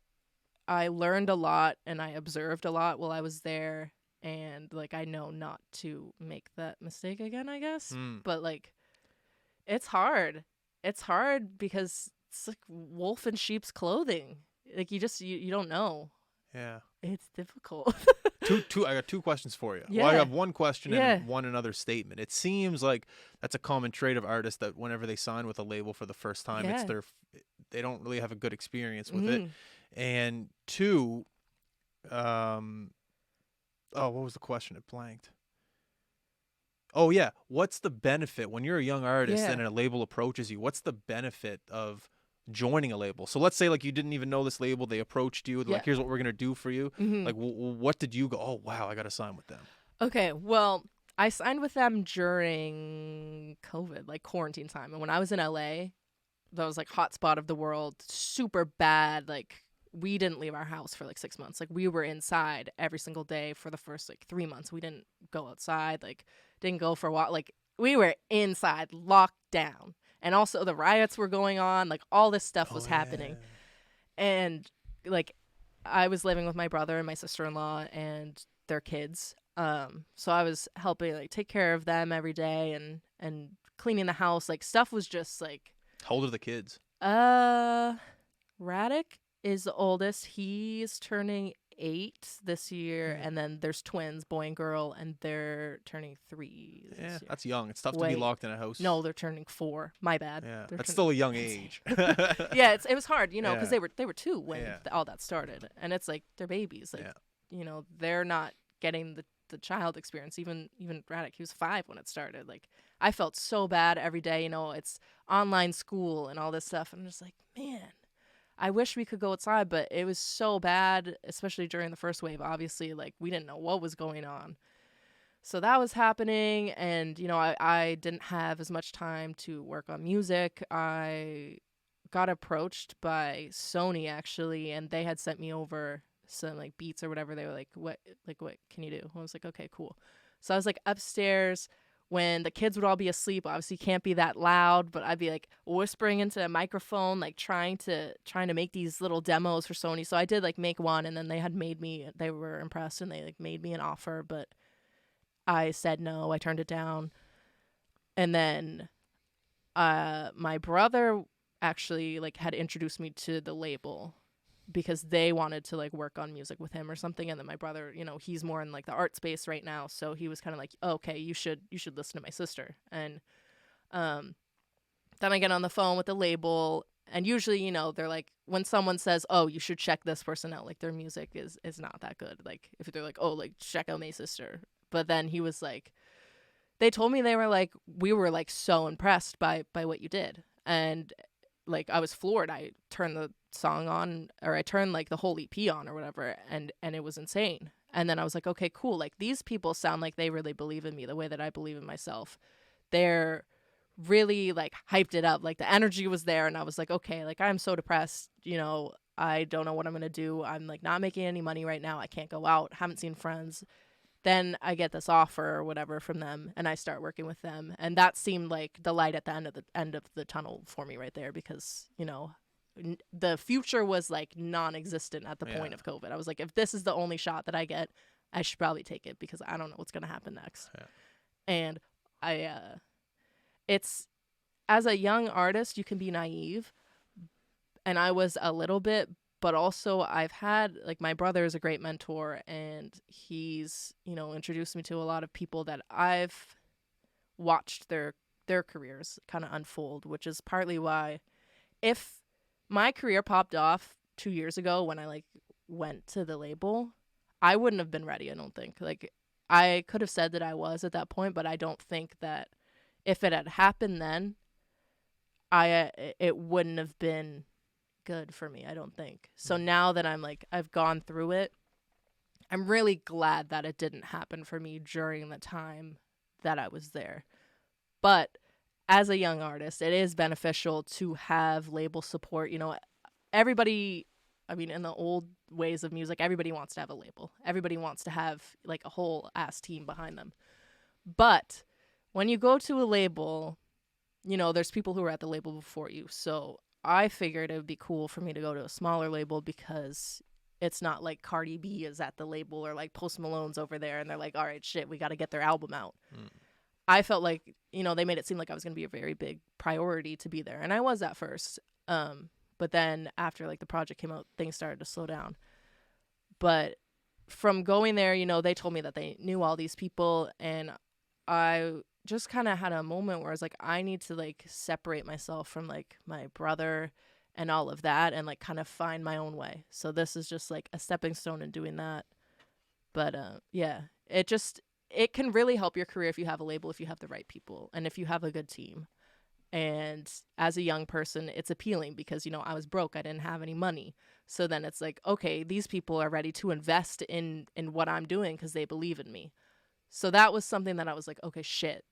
I learned a lot and I observed a lot while I was there. and like I know not to make that mistake again, I guess. Mm. But like it's hard. It's hard because it's like wolf in sheep's clothing. Like you don't know. Yeah. It's difficult. I got two questions for you. Yeah. Well, I have one question Yeah. and one another statement. It seems like that's a common trait of artists that whenever they sign with a label for the first time, Yeah. they don't really have a good experience with it. Mhm. And two, what was the question? It blanked. Oh yeah, what's the benefit when you're a young artist Yeah. and a label approaches you? What's the benefit of joining a label? So let's say like you didn't even know this label, they approached you, they're Yeah. like, here's what we're gonna do for you. Mhm. Like, what did you go? Oh wow, I gotta sign with them. Okay, well, I signed with them during COVID, like quarantine time. And when I was in LA, that was like hotspot of the world, super bad. Like we didn't leave our house for like 6 months. Like we were inside every single day for the first like 3 months. We didn't go outside, like didn't go for a walk. Like we were inside, locked down. And also the riots were going on, like all this stuff was happening. And like I was living with my brother and my sister-in-law and their kids. So I was helping like take care of them every day and cleaning the house. Like stuff was just like How old are the kids? Radek is the oldest. He's turning 8 this year, Yeah. and then there's twins, boy and girl, and they're turning 3 this Yeah, year. that's young. It's tough to be Wait. locked in a house. No, they're turning 4. My bad. Yeah, They're that's turning- still a young Insane. age. Yeah, it was hard, you know, because Yeah. they were 2 when Yeah. all that started, and it's like they're babies, like Yeah. you know, they're not getting the child experience. Even Radek, he was 5 when it started. Like I felt so bad every day, you know, it's online school and all this stuff, and I'm just like, man, I wish we could go outside, but it was so bad, especially during the first wave. Obviously, like we didn't know what was going on. So that was happening, and you know, I didn't have as much time to work on music. I got approached by Sony actually, and they had sent me over some like beats or whatever. They were like, what can you do? I was like, okay, cool. So I was like upstairs when the kids would all be asleep. Obviously can't be that loud, but I'd be like whispering into a microphone, like trying to make these little demos for Sony. So I did like make one, and then they were impressed and they like made me an offer, but I said no. I turned it down. And then my brother actually like had introduced me to the label because they wanted to like work on music with him or something. And then my brother, you know, he's more in like the art space right now, so he was kind of like, oh, okay, you should listen to my sister. And then I get on the phone with the label, and usually, you know, they're like, when someone says, oh, you should check this person out, like their music is not that good. Like if they're like, oh, like check out my sister. But then he was like, they told me, they were like, we were like so impressed by what you did. And like I was floored. I turned the song on, or I turned like the whole EP on or whatever, and it was insane. And then I was like, okay, cool. Like these people sound like they really believe in me the way that I believe in myself. They're really like hyped it up. Like the energy was there, and I was like, okay, like I'm so depressed, you know, I don't know what I'm gonna do. I'm like not making any money right now. I can't go out, haven't seen friends. Then I get this offer or whatever from them, and I start working with them, and that seemed like the light at the end of the tunnel for me right there, because you know the future was like non-existent at the point of COVID. I was like, if this is the only shot that I get, I should probably take it, because I don't know what's gonna happen next. Yeah. And it's, as a young artist, you can be naive, and I was a little bit. But also I've had, like, my brother is a great mentor, and he's, you know, introduced me to a lot of people that I've watched their careers kind of unfold, which is partly why, if my career popped off 2 years ago when I like went to the label, I wouldn't have been ready, I don't think. Like I could have said that I was at that point, but I don't think that if it had happened then, it wouldn't have been good for me, I don't think. So now that I'm like, I've gone through it, I'm really glad that it didn't happen for me during the time that I was there. But as a young artist, it is beneficial to have label support. You know, everybody, I mean, in the old ways of music, everybody wants to have a label. Everybody wants to have like a whole ass team behind them. But when you go to a label, you know, there's people who are at the label before you. So I figured it would be cool for me to go to a smaller label, because it's not like Cardi B is at the label or like Post Malone's over there and they're like, all right, shit, we got to get their album out. I felt like, you know, they made it seem like I was going to be a very big priority to be there. And I was at first. But then after like the project came out, things started to slow down. But from going there, you know, they told me that they knew all these people. And I just kind of had a moment where I was like, I need to like separate myself from like my brother and all of that and like kind of find my own way. So this is just like a stepping stone in doing that. But yeah, it can really help your career if you have a label, if you have the right people, and if you have a good team. And as a young person, it's appealing because, you know, I was broke. I didn't have any money. So then it's like, okay, these people are ready to invest in what I'm doing because they believe in me. So that was something that I was like, okay, shit,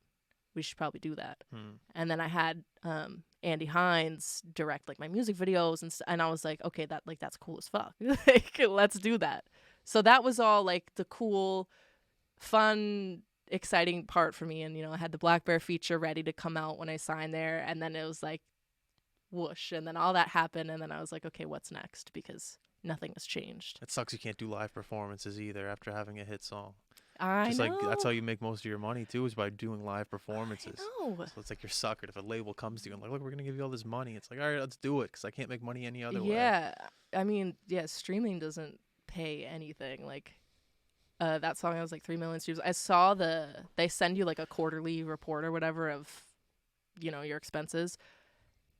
we should probably do that. And then I had Andy Hines direct like my music videos and I was like, okay, that's cool as fuck. Like, let's do that. So that was all like the cool, fun, exciting part for me. And, you know, I had the Black Bear feature ready to come out when I signed there. And then it was like, whoosh. And then all that happened. And then I was like, okay, what's next? Because nothing has changed. It sucks you can't do live performances either after having a hit song. I Just know. like that's how you make most of your money too, is by doing live performances. I know. So it's like you're suckered if a label comes to you and like, look, we're gonna give you all this money. It's like, all right, let's do it because I can't make money any other way. Yeah, I mean, yeah, streaming doesn't pay anything. Like that song has like 3 million streams. I saw they send you like a quarterly report or whatever of, you know, your expenses.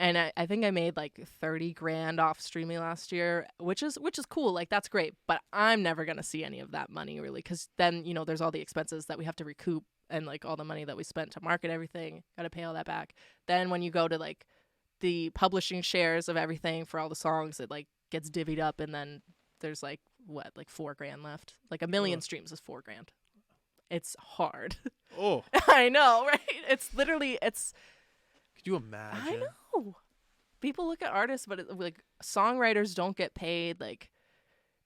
And I think I made like 30 grand off streaming last year, which is cool. Like, that's great. But I'm never going to see any of that money, really, because then, you know, there's all the expenses that we have to recoup and like all the money that we spent to market everything. Got to pay all that back. Then when you go to like the publishing shares of everything for all the songs, it like gets divvied up. And then there's like, what, like 4 grand left? Like 1 million streams is 4 grand. It's hard. Oh, I know, right? It's literally, could you imagine? I know. People look at artists, but like songwriters don't get paid. Like,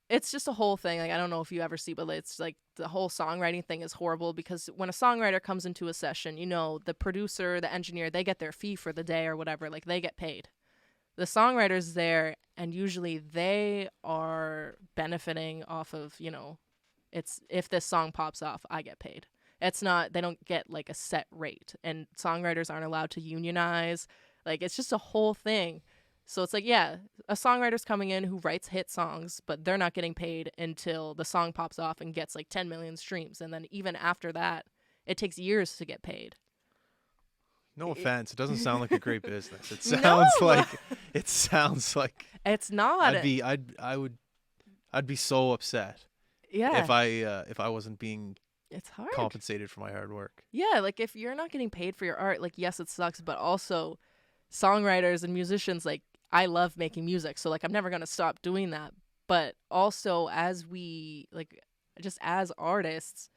it's just a whole thing. Like, I don't know if you ever see, but it's like the whole songwriting thing is horrible because when a songwriter comes into a session, you know, the producer, the engineer, they get their fee for the day or whatever. Like, they get paid. The songwriter's there, and usually they are benefiting off of, you know, it's if this song pops off, I get paid. It's not, they don't get like a set rate, and songwriters aren't allowed to unionize. Like, it's just a whole thing. So it's like, yeah, a songwriter's coming in who writes hit songs, but they're not getting paid until the song pops off and gets like 10 million streams. And then even after that, it takes years to get paid. No offense, it doesn't sound like a great business. It No! sounds like It's not. I'd be so upset Yeah. if I wasn't being It's hard. compensated for my hard work. Yeah, like if you're not getting paid for your art, like, yes, it sucks, but also songwriters and musicians, like, I love making music, so like I'm never going to stop doing that. But also, as we, like, just as artists,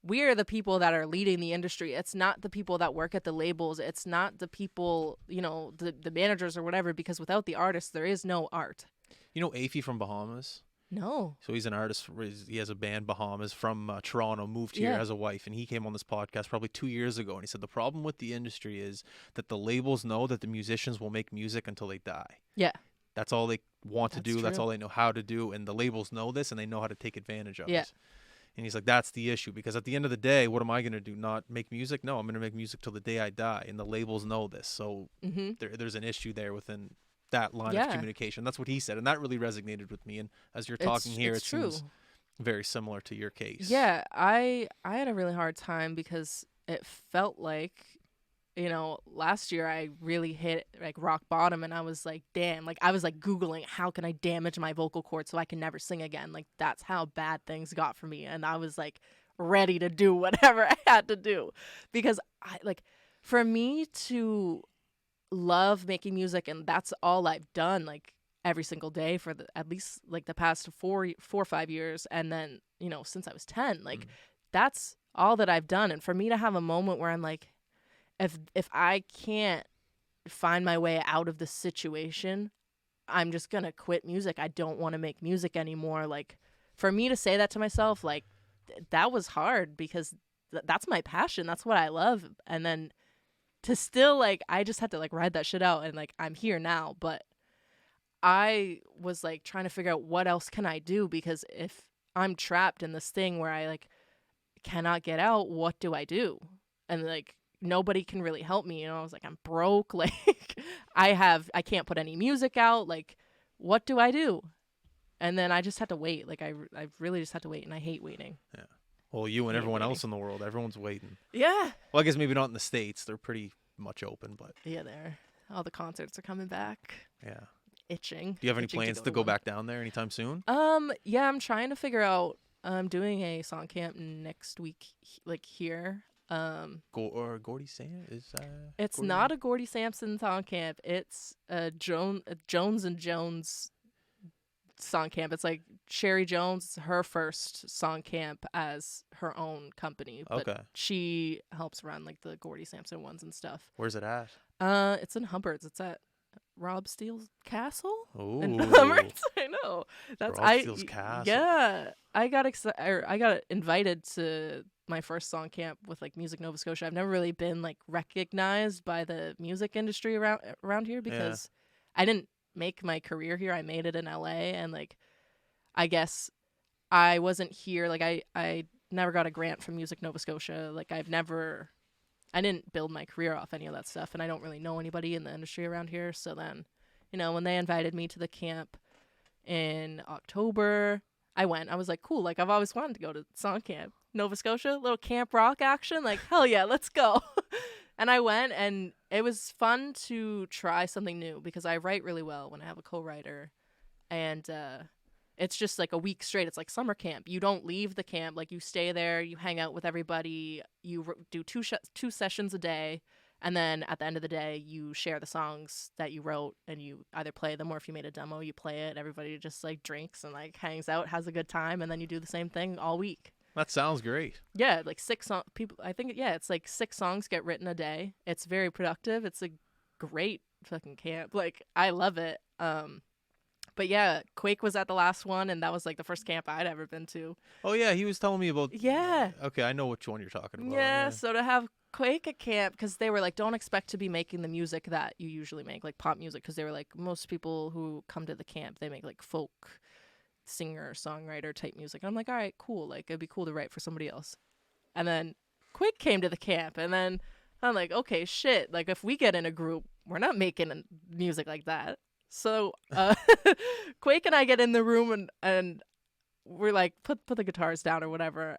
we are the people that are leading the industry. It's not the people that work at the labels. It's not the people, you know, the managers or whatever, because without the artists, there is no art. You know Afy from Bahamas? No. So he's an artist. He has a band, Bahamas, from Toronto, moved here, Yeah. has a wife, and he came on this podcast probably 2 years ago, and he said the problem with the industry is that the labels know that the musicians will make music until they die. Yeah. That's all they want to That's do. That's true. all they know how to do, and the labels know this, and they know how to take advantage of Yeah. it. And he's like, that's the issue, because at the end of the day, what am I going to do? Not make music? No, I'm going to make music till the day I die, and the labels know this. So there's an issue there within that line of communication. That's what he said, and that really resonated with me. And as you're talking here, it true. seems very similar to your case. Yeah, I had a really hard time because it felt like, you know, last year I really hit like rock bottom, and I was like, damn, like I was like Googling how can I damage my vocal cords so I can never sing again. Like, that's how bad things got for me, and I was like ready to do whatever I had to do, because I like, for me to love making music, and that's all I've done like every single day for at least like the past 4 or 5 years, and then, you know, since I was 10, like that's all that I've done. And for me to have a moment where I'm like, if I can't find my way out of the situation, I'm just gonna quit music. I don't want to make music anymore. Like, for me to say that to myself, like, that was hard, because that's my passion. That's what I love. And then to still, like, I just had to like ride that shit out, and like I'm here now. But I was like trying to figure out what else can I do, because if I'm trapped in this thing where I like cannot get out, what do I do? And like nobody can really help me. I was like, I'm broke. Like I can't put any music out. Like, what do I do? And then I just had to wait. Like I really just had to wait, and I hate waiting. Yeah. Well, you and Hate everyone waiting. else in the world, everyone's waiting. Yeah. Well, I guess maybe not in the States. They're pretty much open, but Yeah, all the concerts are coming back. yeah. Itching. Do you have any Itching plans to go one. back down there anytime soon? Yeah, I'm trying to figure out. I'm doing a song camp next week, like here. Gordy Sam is. It's Gordy? not a Gordy Sampson song camp. It's a Jones and Jones song camp. It's like Sherry Jones, her first song camp as her own company. But Okay. she helps run like the Gordy Sampson ones and stuff. Where's it at? It's in Humberts. It's at Rob Steele's Castle Ooh. in Humberts. I know. That's Rob Steele's Castle. Yeah, I got I got invited to my first song camp with like Music Nova Scotia. I've never really been like recognized by the music industry around here because I didn't make my career here. I made it in LA, and like I guess I wasn't here. Like I never got a grant from Music Nova Scotia. Like I didn't build my career off any of that stuff, and I don't really know anybody in the industry around here. So then, when they invited me to the camp in October, I went. I was like, cool. Like, I've always wanted to go to song camp. Nova Scotia, little camp rock action. Like, hell yeah, let's go. And I went, and it was fun to try something new because I write really well when I have a co-writer. And it's just like a week straight. It's like summer camp. You don't leave the camp. Like, you stay there. You hang out with everybody. You do two sessions a day. And then at the end of the day, you share the songs that you wrote, and you either play them, or if you made a demo, you play it. Everybody just like drinks and like hangs out, has a good time, and then you do the same thing all week. That sounds great. Yeah, like 6 people. I think it's like 6 songs get written a day. It's very productive. It's a great fucking camp. Like I love it. But yeah, Quake was at the last one, and that was like the first camp I'd ever been to. Oh yeah, he was telling me about. Yeah. Okay, I know which one you're talking about. Yeah, so to have Quake at camp, because they were like, don't expect to be making the music that you usually make, like pop music, because they were like, most people who come to the camp, they make like folk singer, songwriter type music. And I'm like, all right, cool. Like, it'd be cool to write for somebody else. And then Quake came to the camp, and then I'm like, okay, shit. Like, if we get in a group, we're not making music like that. So Quake and I get in the room, and we're like, put the guitars down or whatever.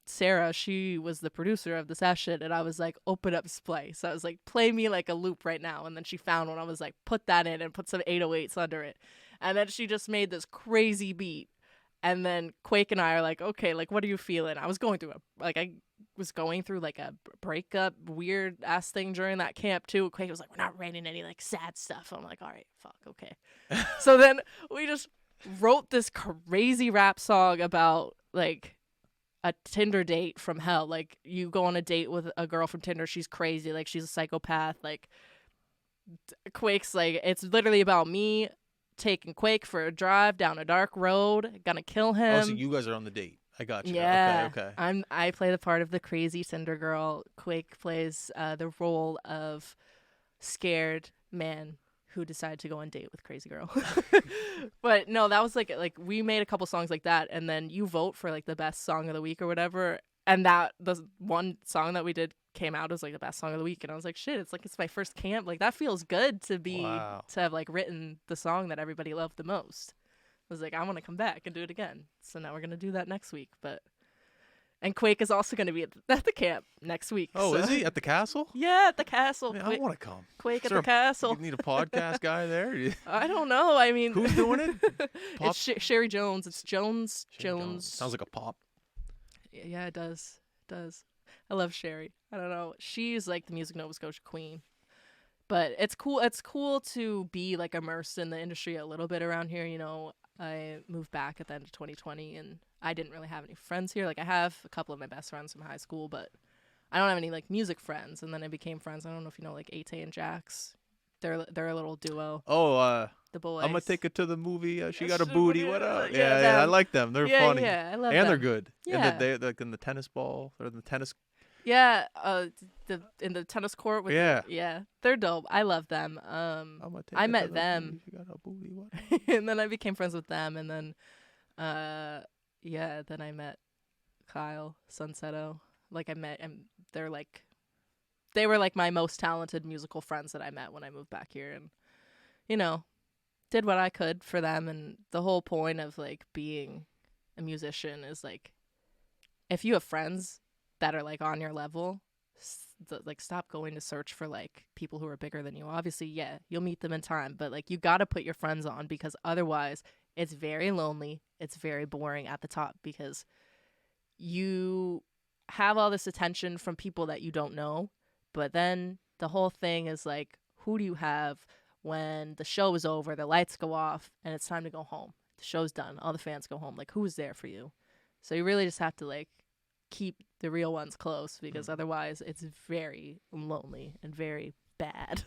Sarah, she was the producer of the session, and I was like, open up Splay. So I was like, play me like a loop right now. And then she found one. I was like, put that in and put some 808s under it. And then she just made this crazy beat. And then Quake and I are like, okay, like, what are you feeling? I was going through like a breakup weird ass thing during that camp too. Quake was like, we're not writing any like sad stuff. I'm like, all right, fuck, okay. So then we just wrote this crazy rap song about like a Tinder date from hell. Like, you go on a date with a girl from Tinder, she's crazy, like she's a psychopath. Like, Quake's like, it's literally about me taking Quake for a drive down a dark road, gonna kill him. Oh, so you guys are on the date. I got you. Yeah. Okay. I play the part of the crazy Tinder girl. Quake plays the role of scared man who decided to go on date with crazy girl. But no, that was like we made a couple songs like that, and then you vote for like the best song of the week or whatever, and that the one song that we did came out as like the best song of the week, and I was like, shit, it's my first camp. Like, that feels good to be Wow. to have like written the song that everybody loved the most. I was like, I want to come back and do it again. So now we're gonna do that next week. And Quake is also going to be at the camp next week. Oh, so. is he at the castle? Yeah, at the castle. Man, I want to come. Quake Is at there the castle. You need a podcast guy there? I don't know. I mean, Who's doing it? Pop? It's Sherry Jones. It's Jones. Sherry Jones. Sounds like a pop. Yeah, it does. It does. I love Sherry. I don't know. She's like the Music Nova Scotia queen. But it's cool. It's cool to be like immersed in the industry a little bit around here. I moved back at the end of 2020, and I didn't really have any friends here. Like, I have a couple of my best friends from high school, but I don't have any like music friends. And then I became friends. I don't know if you know like Ate and Jax. They're a little duo. Oh, The boys. I'm gonna take it to the movie. She got a Shit, booty. what What is up? it? Yeah, Yeah, I them. like them. They're Yeah, funny. yeah, I love and them. they're good. Yeah. And they're like in the tennis ball or the tennis. Yeah, in the tennis court with Yeah. yeah, they're dope. I love them. I'ma take I it to met the them, booty, she got a booty, what? and then I became friends with them, and then yeah, then I met Kyle Sunsetto. Like I met, and they were like my most talented musical friends that I met when I moved back here, and you know, did what I could for them. And the whole point of like being a musician is like, if you have friends that are like on your level, like stop going to search for like people who are bigger than you. Obviously, yeah, you'll meet them in time, but like you got to put your friends on, because otherwise it's very lonely, it's very boring at the top, because you have all this attention from people that you don't know, but then the whole thing is like, who do you have when the show is over, the lights go off, and it's time to go home? The show's done, all the fans go home. Like, who's there for you? So you really just have to like keep the real ones close, because otherwise it's very lonely and very bad.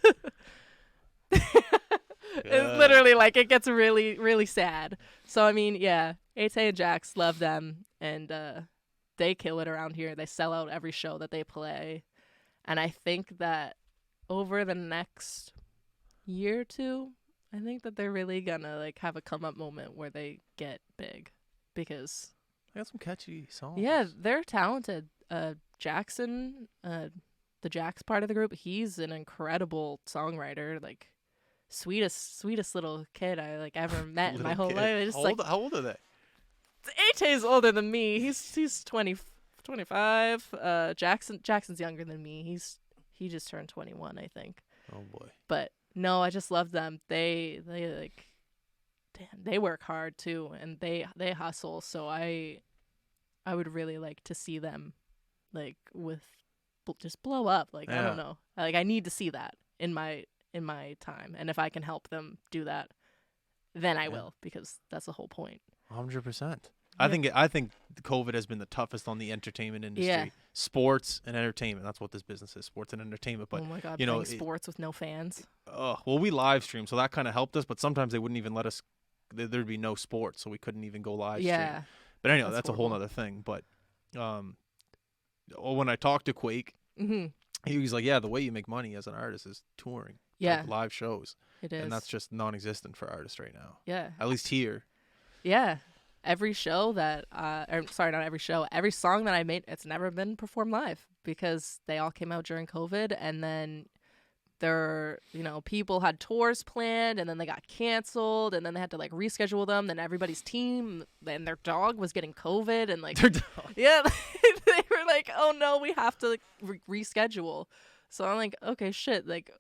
It's literally like it gets really, really sad. So I mean, yeah, Ate and Jax, love them, and they kill it around here. They sell out every show that they play, and I think that over the next year or two, I think that they're really gonna like have a come up moment where they get big, because I got some catchy songs. yeah, they're talented. Jackson, the Jax part of the group, he's an incredible songwriter. Like sweetest little kid I like ever met in my whole life. I just How old are they? Ate's older than me. He's 20, 25. Jackson's younger than me. He just turned 21, I think. Oh boy. But no, I just love them. They like, damn, they work hard too, and they hustle. So I would really like to see them like just blow up. Like I don't know. Like I need to see that in my time, and if I can help them do that, then I will, because that's the whole point. 100%. I think COVID has been the toughest on the entertainment industry. Yeah. Sports and entertainment. That's what this business is, sports and entertainment. But oh my god, you know, sports with no fans. well, we live stream, so that kind of helped us. But sometimes they wouldn't even let us. There'd be no sports, so we couldn't even go live Yeah. stream. But anyway, that's a whole horrible. other thing. But when I talked to Quake, he was like, "Yeah, the way you make money as an artist is touring, Yeah, like live shows, it is. and that's just non-existent for artists right now. yeah. At least here." Yeah. Every show that, sorry, not every show, every song that I made, it's never been performed live, because they all came out during COVID, and then people had tours planned, and then they got canceled, and then they had to like reschedule them. Then everybody's team and their dog was getting COVID, and like, yeah, they were like, oh no, we have to like reschedule. So I'm like, okay, shit, like,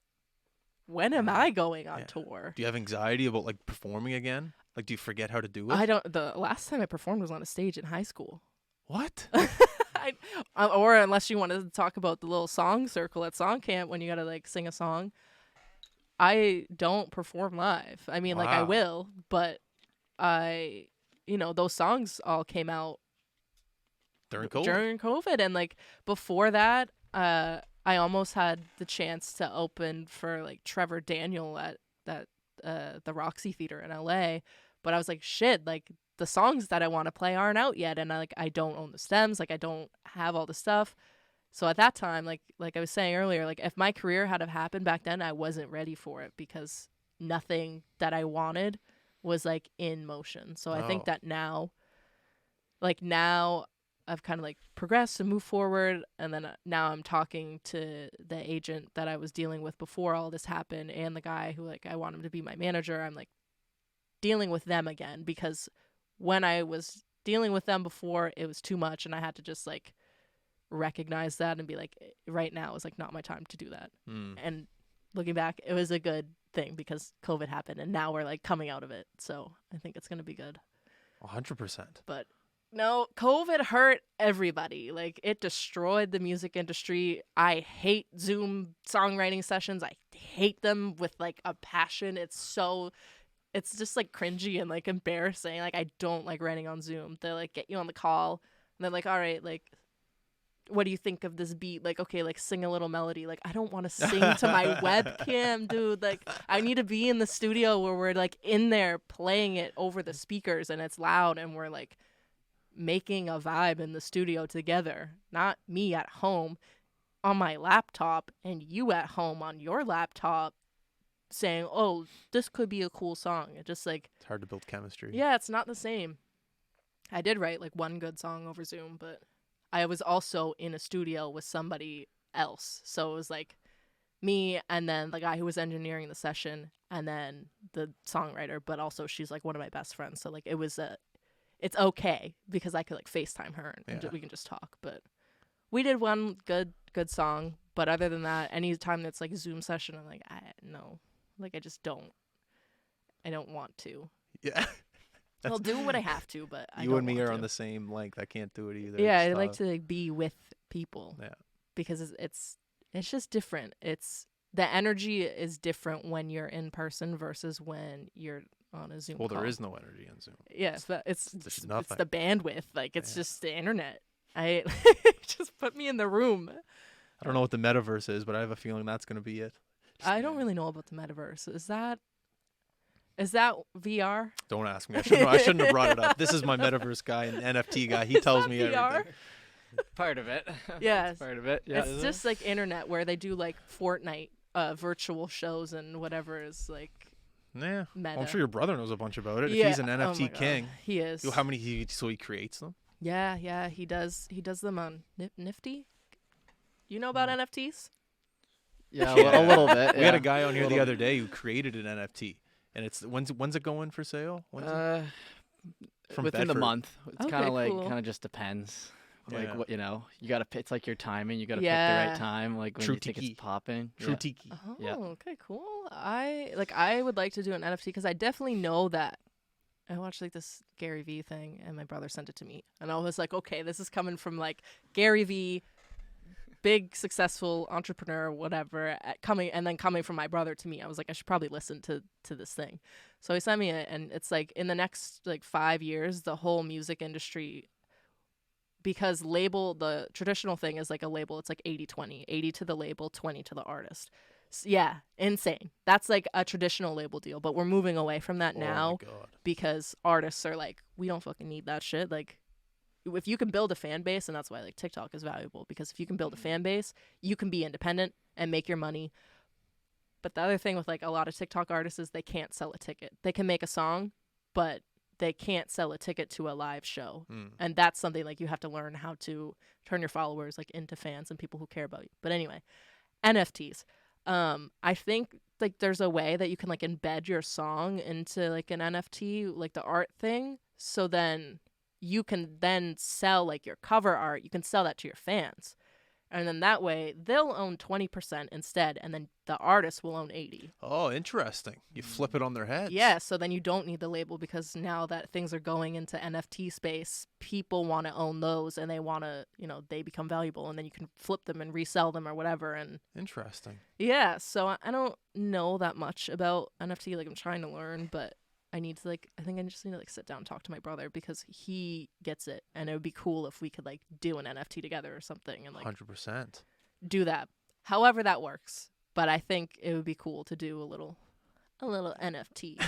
when am I going on tour? Do you have anxiety about like performing again? Like, do you forget how to do it? I don't. The last time I performed was on a stage in high school. What? Or unless you wanted to talk about the little song circle at song camp when you gotta like sing a song. I don't perform live. I mean, like I Wow. will, but those songs all came out During COVID? during COVID, and like before that, I almost had the chance to open for like Trevor Daniel at the Roxy Theater in LA, but I was like, shit, like the songs that I want to play aren't out yet, and I don't own the stems, like I don't have all the stuff. So at that time, like I was saying earlier, like if my career had have happened back then, I wasn't ready for it, because nothing that I wanted was like in motion. So I think that now I've kind of like progressed and moved forward, and then now I'm talking to the agent that I was dealing with before all this happened, and the guy who like I want him to be my manager. I'm like dealing with them again, because when I was dealing with them before, it was too much, and I had to just like recognize that and be like, right now is like not my time to do that. And looking back, it was a good thing, because COVID happened, and now we're like coming out of it. So I think it's gonna be good. 100%. But no, COVID hurt everybody. Like, it destroyed the music industry. I hate Zoom songwriting sessions. I hate them with like a passion. It's just like cringy and like embarrassing. Like, I don't like writing on Zoom. They like get you on the call, and they're like, all right, like, what do you think of this beat? Like, okay, like sing a little melody. Like, I don't want to sing to my webcam, dude. Like, I need to be in the studio where we're like in there playing it over the speakers, and it's loud, and we're like making a vibe in the studio together, not me at home on my laptop and you at home on your laptop saying, oh, this could be a cool song. It just like, It's hard to build chemistry. yeah, it's not the same. I did write like one good song over Zoom, but I was also in a studio with somebody else. So it was like me and then the guy who was engineering the session and then the songwriter, but also she's like one of my best friends. So like it's okay because I could like FaceTime her and Yeah. we can just talk. But we did one good song. But other than that, any time that's like a Zoom session, I'm like, I just don't. I don't want to. Yeah. I'll do what I have to, but I You don't and me want are to. on the same length. I can't do it either. Yeah, It's I like tough. to like, be with people. Yeah. Because it's just different. It's the energy is different when you're in person versus when you're on a Zoom Well, call. there is no energy on Zoom. Yeah, but it's There's it's nothing. the bandwidth. Like it's Yeah. just the internet. I just put me in the room. I don't know what the metaverse is, but I have a feeling that's going to be it. I don't really know about the metaverse. Is that VR? Don't ask me. I shouldn't have brought it up. This is my metaverse guy and NFT guy. He Is tells that me VR? everything. Part of it. Yeah, That's part of it. Yeah. it's just like internet where they do like Fortnite virtual shows and whatever is like Yeah. meta. Well, I'm sure your brother knows a bunch about it. If Yeah, he's an oh my NFT God. king. He is. How many? So he creates them. Yeah, he does. He does them on Nifty. You know about NFTs? Yeah, a little bit. We had yeah. a guy on here the Little other day who created an NFT, and it's when's it going for sale? When's it? From Within the Bedford. month. It's Okay, kind of cool. kind of just depends. Like Yeah. what you got to it's like your timing. You got to pick the Yeah. right time. Like when True you think tiki. it's popping. True Yeah. Tiki. Oh, Yeah. okay, cool. I would like to do an NFT because I definitely know that. I watched like this Gary Vee thing, and my brother sent it to me, and I was like, okay, this is coming from like Gary Vee, big successful entrepreneur, whatever, coming from my brother to me. I was like, I should probably listen to this thing. So he sent me it, and it's like in the next like 5 years, the whole music industry. Because the traditional thing is like a label. It's like 80-20, 80 to the label, 20 to the artist. Yeah, insane. That's like a traditional label deal. But we're moving away from that now Oh my God. because artists are like, we don't fucking need that shit. Like, if you can build a fan base, and that's why like TikTok is valuable, because if you can build a fan base, you can be independent and make your money. But the other thing with like a lot of TikTok artists is they can't sell a ticket. They can make a song, but they can't sell a ticket to a live show. And that's something like you have to learn how to turn your followers like into fans and people who care about you. But anyway, NFTs. I think like there's a way that you can like embed your song into like an NFT, like the art thing. So then you can then sell like your cover art. You can sell that to your fans. And then that way they'll own 20% instead. And then the artist will own 80. Oh, interesting. You flip it on their heads. Yeah, so then you don't need the label because now that things are going into NFT space, people want to own those and they want to, they become valuable and then you can flip them and resell them or whatever. And Interesting. yeah, so I don't know that much about NFT. Like I'm trying to learn, but I think I just need to like sit down and talk to my brother because he gets it. And it would be cool if we could like do an NFT together or something and like 100%. do that. However that works. But I think it would be cool to do a little NFT,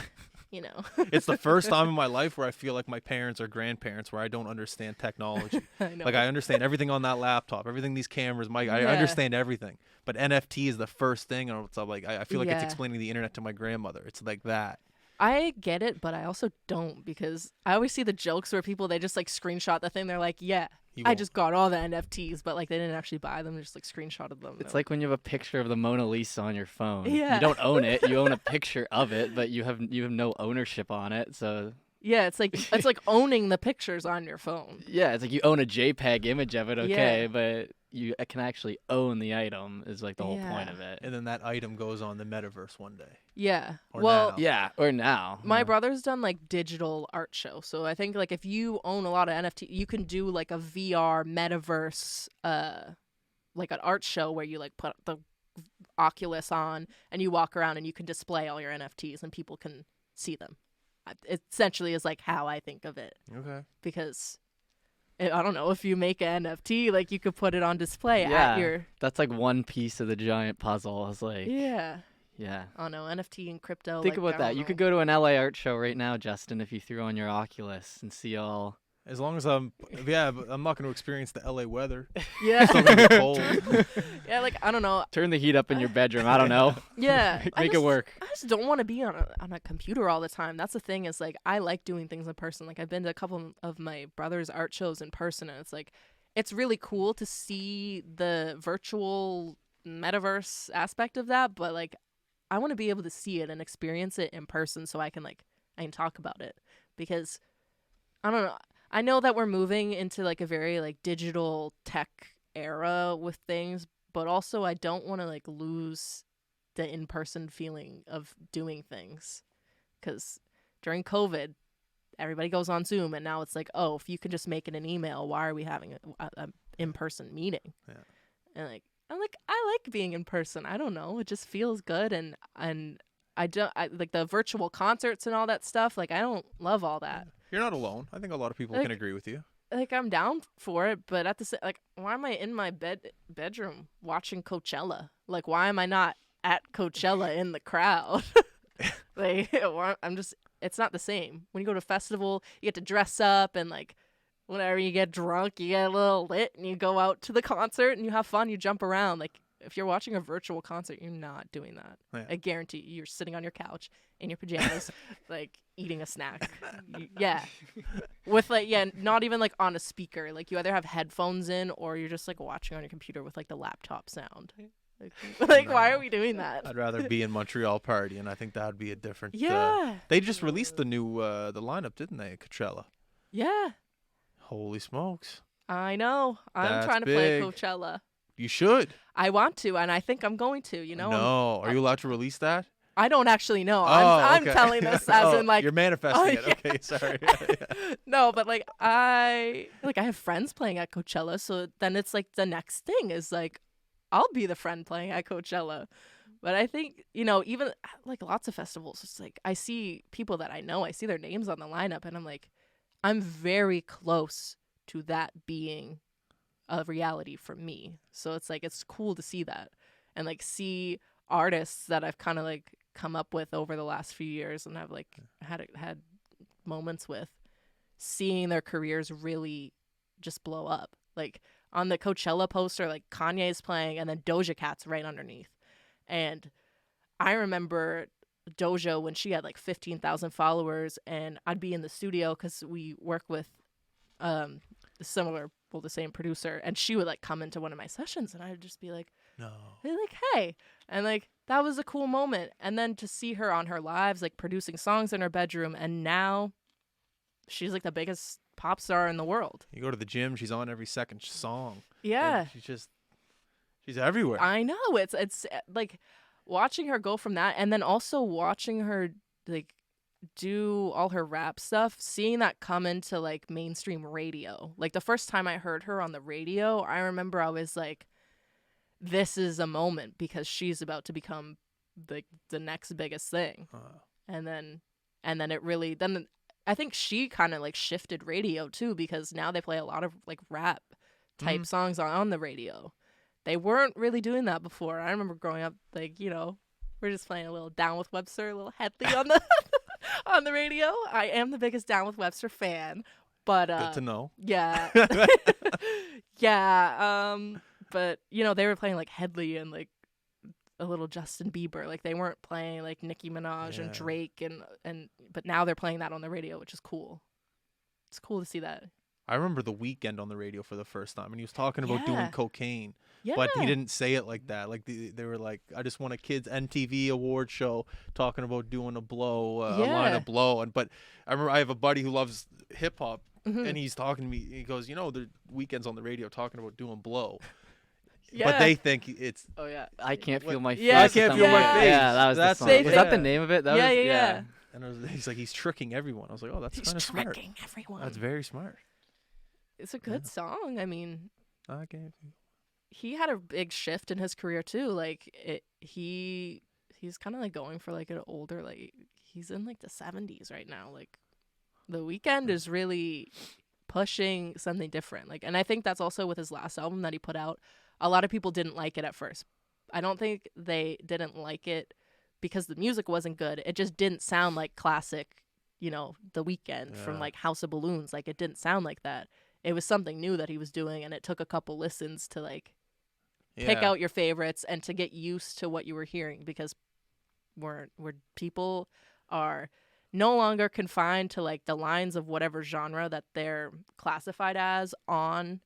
It's the first time in my life where I feel like my parents or grandparents where I don't understand technology. I know. Like I understand everything on that laptop, everything these cameras, I Yeah. understand everything. But NFT is the first thing, and it's like I feel like it's Yeah. explaining the internet to my grandmother. It's like that. I get it, but I also don't because I always see the jokes where they just like screenshot the thing. They're like, yeah, You I won't. just got all the NFTs, but like they didn't actually buy them. They just like screenshotted them. It's like when you have a picture of the Mona Lisa on your phone. Yeah. You don't own it. You own a picture of it, but you have no ownership on it. So yeah, it's like owning the pictures on your phone. yeah, it's like you own a JPEG image of it, okay, Yeah. but you can actually own the item is like the whole point Yeah. of it. And then that item goes on the metaverse one day. Yeah. Or well, now. Yeah, or now. my yeah. brother's done like digital art show, so I think like if you own a lot of NFT, you can do like a VR metaverse, like an art show where you like put the Oculus on and you walk around and you can display all your NFTs and people can see them. It essentially is like how I think of it Okay. because I don't know if you make an NFT, like you could put it on display Yeah. at your That's like one piece of the giant puzzle. It's like yeah. yeah. I don't know, NFT and crypto. Think like, about I that. don't You know. could go to an LA art show right now, Justin, if you threw on your Oculus and see all As long as but I'm not going to experience the LA weather. Yeah. It's still going to be cold. Yeah, like, I don't know. Turn the heat up in your bedroom. I don't know. Yeah. Make it work. I just don't want to be on a computer all the time. That's the thing is, like, I like doing things in person. Like, I've been to a couple of my brother's art shows in person, and it's like, it's really cool to see the virtual metaverse aspect of that, but, like, I want to be able to see it and experience it in person so I can talk about it. Because, I don't know. I know that we're moving into like a very like digital tech era with things, but also I don't want to like lose the in-person feeling of doing things. Because during COVID, everybody goes on Zoom, and now it's like, oh, if you can just make it an email, why are we having a in-person meeting? Yeah. And I like being in person. I don't know, it just feels good, and I like the virtual concerts and all that stuff. Like, I don't love all that. You're not alone. I think a lot of people Like, can agree with you. Like, I'm down for it, but at the same, like, why am I in my bedroom watching Coachella? Like, why am I not at Coachella in the crowd? Like, it's not the same. When you go to a festival, you get to dress up, and like, whenever you get drunk, you get a little lit, and you go out to the concert and you have fun. You jump around. Like, if you're watching a virtual concert, you're not doing that. Yeah. I guarantee you're sitting on your couch in your pajamas, like eating a snack. Yeah. With not even like on a speaker. Like, you either have headphones in or you're just like watching on your computer with like the laptop sound. Like, why are we doing that? I'd rather be in Montreal partying. I think that'd be a different. Yeah. They just released the new the lineup, didn't they? Coachella. Yeah. Holy smokes. I know. I'm That's trying to play big. Coachella. You should. I want to, and I think I'm going to, you know? No. Are you allowed to release that? I don't actually know. Oh, I'm okay. telling this as in like, you're manifesting oh, it. yeah. Okay, sorry. No, but like I have friends playing at Coachella, so then it's like the next thing is like I'll be the friend playing at Coachella. But I think, you know, even like lots of festivals, it's like I see people that I know, I see their names on the lineup, and I'm like, I'm very close to that being a reality for me. So it's like, it's cool to see that and like see artists that I've kind of like come up with over the last few years and have like had moments with, seeing their careers really just blow up. Like on the Coachella poster, like Kanye is playing and then Doja Cat's right underneath. And I remember Doja when she had like 15,000 followers, and I'd be in the studio because we work with the same producer, and she would like come into one of my sessions, and I'd just be like, No. like, hey, and like that was a cool moment. And then to see her on her lives, like producing songs in her bedroom, and now she's like the biggest pop star in the world. You go to the gym, she's on every second song. Yeah, And she's everywhere. I know. It's like watching her go from that, and then also watching her like do all her rap stuff, seeing that come into like mainstream radio. Like the first time I heard her on the radio, I remember I was like, this is a moment, because she's about to become the next biggest thing. And then it really, then I think she kind of like shifted radio too, because now they play a lot of like rap type songs on the radio. They weren't really doing that before. I remember growing up, like, you know, we're just playing a little Down with Webster, a little Headley on the on the radio. I am the biggest Down with Webster fan, but Good to know. yeah. Yeah, but you know, they were playing like Headley and like a little Justin Bieber. Like they weren't playing like Nicki Minaj and Drake and but now they're playing that on the radio, which is cool. It's cool to see that. I remember The Weeknd on the radio for the first time, and he was talking about doing cocaine, Yeah. but he didn't say it like that. Like they were like, I just won a kids MTV award show talking about doing a line of blow. But I remember I have a buddy who loves hip hop, and he's talking to me. He goes, you know, the Weeknd's on the radio talking about doing blow. Yeah. But they think it's. Oh yeah, I can't feel my face. Yeah, I can't feel my face. Yeah, that was That's the song. they Was that the think- name of it? That Yeah, was, yeah. And he's like, he's tricking everyone. I was like, oh, that's He's kind of smart. tricking everyone. That's very smart. It's a good song. I mean, I can't. he had a big shift in his career too. Like he's kind of like going for like an older, like he's in like the 70s right now. Like The Weeknd is really pushing something different. Like, and I think that's also with his last album that he put out. A lot of people didn't like it at first. I don't think they didn't like it because the music wasn't good. It just didn't sound like classic you know, The Weeknd from Yeah. like House of Balloons. Like it didn't sound like that. It was something new that he was doing, and it took a couple listens to like pick Yeah. out your favorites and to get used to what you were hearing, because we're people are no longer confined to like the lines of whatever genre that they're classified as on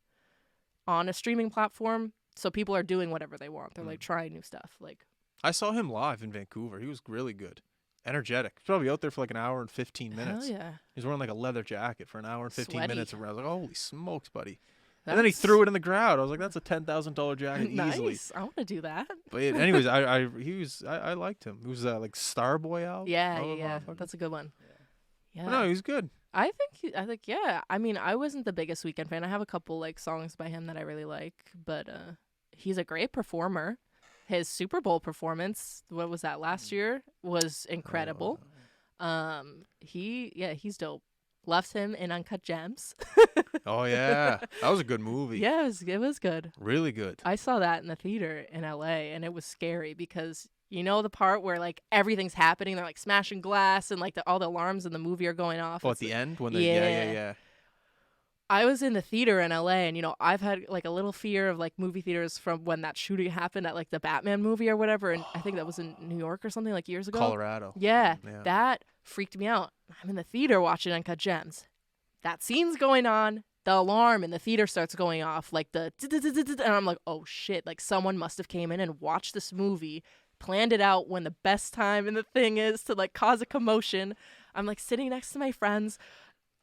a streaming platform. So people are doing whatever they want. They're like trying new stuff. Like I saw him live in Vancouver. He was really good. Energetic. He's probably out there for like an hour and 15 minutes. hell yeah. He's wearing like a leather jacket for an hour and 15 Sweaty. minutes. And I was like, holy smokes, buddy. And then he threw it in the crowd. I was like, that's a $10,000 jacket easily. Nice. I want to do that. But anyways, I liked him. He was like Starboy album. Yeah. That's a good one. Yeah. No, he was good. I think yeah. I mean, I wasn't the biggest Weeknd fan. I have a couple like songs by him that I really like, but he's a great performer. His Super Bowl performance, what was that, last year, was incredible. He's dope. Loved him in Uncut Gems. Oh yeah, that was a good movie. Yeah, it was good. Really good. I saw that in the theater in LA, and it was scary because you know the part where like everything's happening, they're like smashing glass and like all the alarms in the movie are going off. Oh, at It's the like- end when they yeah. I was in the theater in LA, and you know I've had like a little fear of like movie theaters from when that shooting happened at like the Batman movie or whatever, and I think that was in New York or something like years ago. Colorado. Yeah, Yeah. that freaked me out. I'm in the theater watching Uncut Gems. That scene's going on. The alarm in the theater starts going off, like the and I'm like, oh shit! Like someone must have came in and watched this movie, planned it out when the best time in the thing is to like cause a commotion. I'm like sitting next to my friends,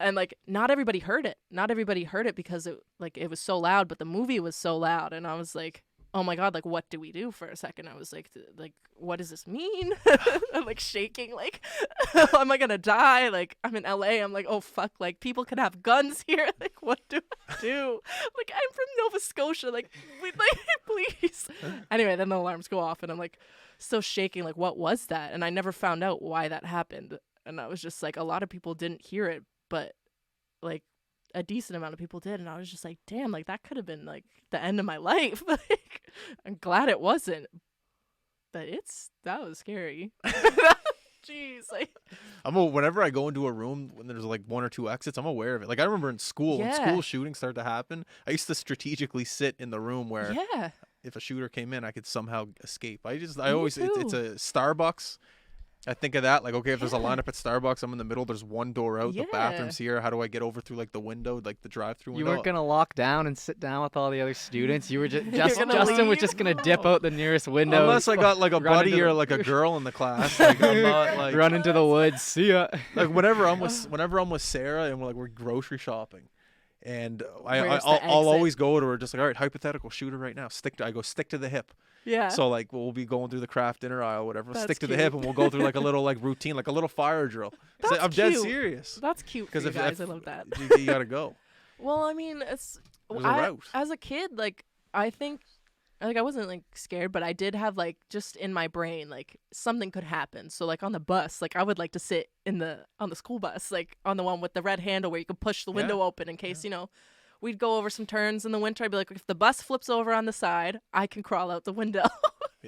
and like not everybody heard it. Not everybody heard it because it was so loud, but the movie was so loud, and I was like, oh my god, like what do we do for a second? I was like what does this mean? I'm like shaking, like am I gonna die? Like I'm in LA, I'm like, oh fuck, like people could have guns here. Like what do I do? Like I'm from Nova Scotia, like please. Anyway, then the alarms go off and I'm like still shaking, like what was that? And I never found out why that happened. And I was just like, a lot of people didn't hear it, but like a decent amount of people did, and I was just like, damn, like that could have been like the end of my life. Like I'm glad it wasn't, but that was scary. Jeez, like Whenever I go into a room when there's like one or two exits, I'm aware of it. Like I remember in school, when Yeah. school shootings started to happen, I used to strategically sit in the room where yeah, if a shooter came in, I could somehow escape. I Me always it's too. a Starbucks. I think of that, like, okay, if there's a Yeah. lineup at Starbucks, I'm in the middle, there's one door out, the Yeah. bathroom's here. How do I get over through like the window, like the drive-through You window? weren't gonna lock down and sit down with all the other students. You were just gonna Justin was leave? just gonna dip out the nearest window. Unless I got like a run buddy into or the- like a girl in the class. Like I'm not like run into the woods. See ya. like whenever I'm with Sarah and we're grocery shopping, and Where's the I'll exit? always go to her just like, all right, hypothetical shooter right now. Stick to the hip. yeah. So like we'll be going through the craft dinner aisle, whatever. That's Stick to the cute. hip, and we'll go through like a little like routine, like a little fire drill. So That's I'm dead cute. serious. That's cute for Because you if guys. I love that. you gotta go. Well, I mean, it's There's a route. as a kid, like I think, like I wasn't like scared, but I did have like just in my brain like something could happen. So like on the bus, like I would like to sit on the school bus, like on the one with the red handle where you could push the window open in case you know we'd go over some turns in the winter. I'd be like, if the bus flips over on the side, I can crawl out the window.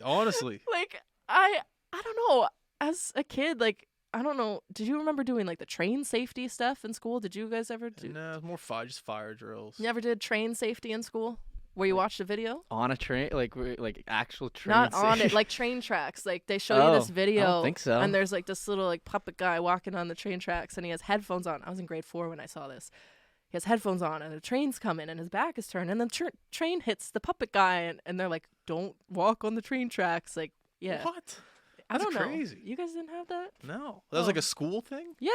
Honestly, Like I don't know. As a kid, like I don't know. Did you remember doing like the train safety stuff in school? Did you guys ever do? no, it's more just fire drills. You ever did train safety in school? Where you watched a video? On a train, like actual train. Not on it, station? like train tracks. Like they show you this Oh, video. I don't think so. And there's like this little like puppet guy walking on the train tracks, and he has headphones on. I was in grade 4 when I saw this. He has headphones on, and the train's coming, and his back is turned, and the train hits the puppet guy, and they're like, "Don't walk on the train tracks." Like, yeah, What? I That's don't know. crazy. You guys didn't have that? No, that was like a school thing. Yeah.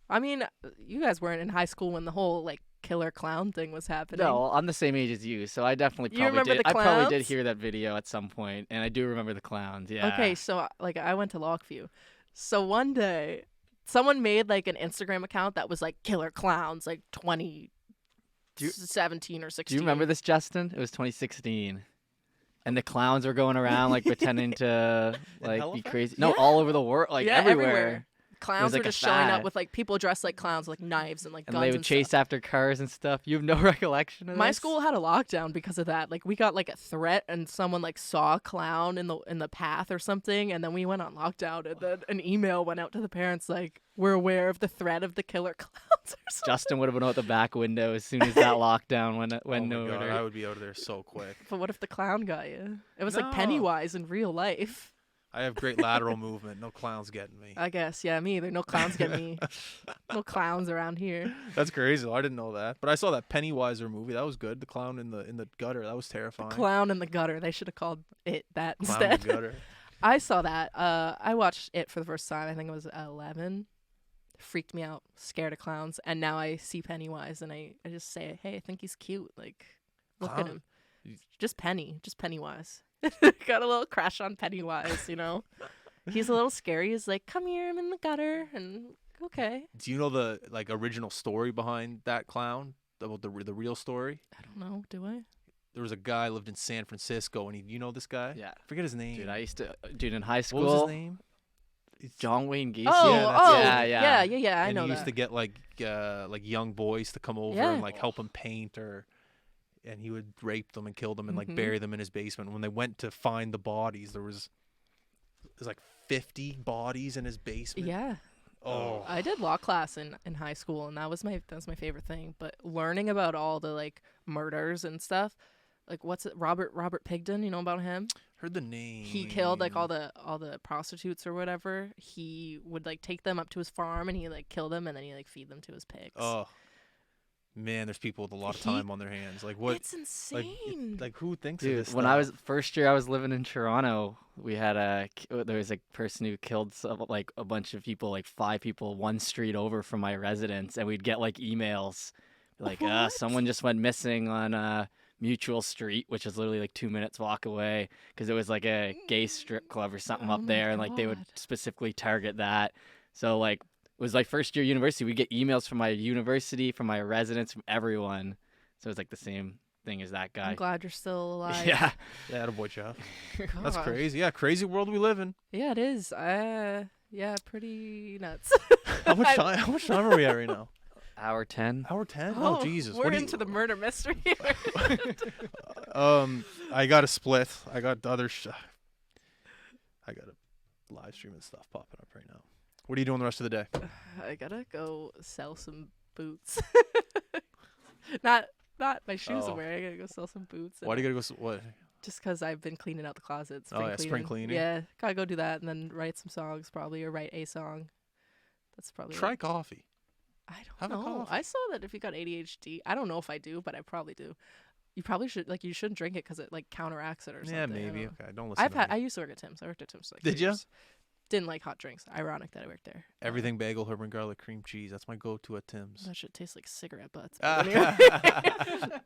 I mean, you guys weren't in high school when the whole like killer clown thing was happening. No, I'm the same age as you, so I definitely You probably remember did. the I probably did clowns? hear that video at some point, and I do remember the clowns. Yeah. Okay, so like I went to Lockview. So one day someone made like an Instagram account that was like killer clowns like 2017 or 16. Do you remember this, Justin? It was 2016. And the clowns were going around like pretending to like be Halifax? crazy. No, Yeah. all over the world, like Yeah, everywhere. clowns like were a just showing up fad. with like people dressed like clowns, like knives and like And guns they would and chase stuff. after cars and stuff. You have no recollection of My this? school had a lockdown because of that. Like we got like a threat, and someone like saw a clown in the path or something, and then we went on lockdown. And then an email went out to the parents like, "We're aware of the threat of the killer clowns." Or something. Justin would have been out the back window as soon as that lockdown went Oh my over. God, I would be out of there so quick. But what if the clown got you? It was No. like Pennywise in real life. I have great lateral movement. No clowns getting me. I guess, yeah, me either. No clowns get me. No clowns around here. That's crazy. I didn't know that. But I saw that Pennywiser movie. That was good. The clown in the gutter. That was terrifying. Clown in the gutter. They should have called it that Clown in instead. the gutter. I saw that. I watched it for the first time. I think it was 11. Freaked me out. Scared of clowns. And now I see Pennywise and I just say, hey, I think he's cute. Like, look at Clown? him. Just Pennywise. Got a little crush on Pennywise, you know? He's a little scary. He's like, come here, I'm in the gutter. And okay. Do you know the like original story behind that clown? About the real story? I don't know. Do I? There was a guy lived in San Francisco, and you know this guy? Yeah. Forget his name. Dude, in high school. What was his name? John Wayne Gacy. Oh, Yeah, that's it. yeah. I and know he that. used to get like young boys to come over Yeah. and like help him paint, and he would rape them and kill them and like Mhm. bury them in his basement. When they went to find the bodies, there's like 50 bodies in his basement. Yeah. Oh. I did law class in high school, and that was my favorite thing. But learning about all the like murders and stuff, like what's it, Robert Pigden? You know about him? Heard the name. He killed like all the prostitutes or whatever. He would like take them up to his farm and he like kill them and then he like feed them to his pigs. Oh. Man, there's people with a lot of He- time on their hands. Like what? It's insane. Like who thinks of Dude, this when stuff? I was first year, I was living in Toronto. We had there was a person who killed like a bunch of people, like 5 people, one street over from my residence, and we'd get like emails, like What? someone just went missing on Mutual Street, which is literally like 2 minutes walk away, because it was like a gay strip club or something Oh up my there, and like they would God. specifically target that. So like it was like first year university, we get emails from my university, from my residents, from everyone. So it's like the same thing as that guy. I'm glad you're still alive. Yeah. Yeah, attaboy, Jeff. That's God. crazy. Yeah, crazy world we live in. Yeah, it is. Yeah, pretty nuts. How much time? How much time are we at right now? Hour 10. Hour 10? Oh, Jesus. We're What do into the murder mystery here. I got a split. I got the other. I got a live stream and stuff popping up right now. What are you doing the rest of the day? I gotta go sell some boots. not my shoes Oh. I'm wearing. I gotta go sell some boots. Why do you gotta go? What? Just because I've been cleaning out the closet. Oh, yeah, spring cleaning. Yeah, gotta go do that and then write some songs probably, or write a song. That's probably Try it. coffee. I have a don't know. coffee. I saw that if you got ADHD, I don't know if I do, but I probably do. You probably should you shouldn't drink it because it like counteracts it or something. Yeah, I don't maybe. know. Okay, don't listen. I used to work at Tim's. I worked at Tim's like Did 3 ya? years. Didn't like hot drinks. Ironic that I worked there. Everything bagel, herb and garlic, cream cheese. That's my go-to at Tim's. That shit tastes like cigarette butts. Ah. But anyway.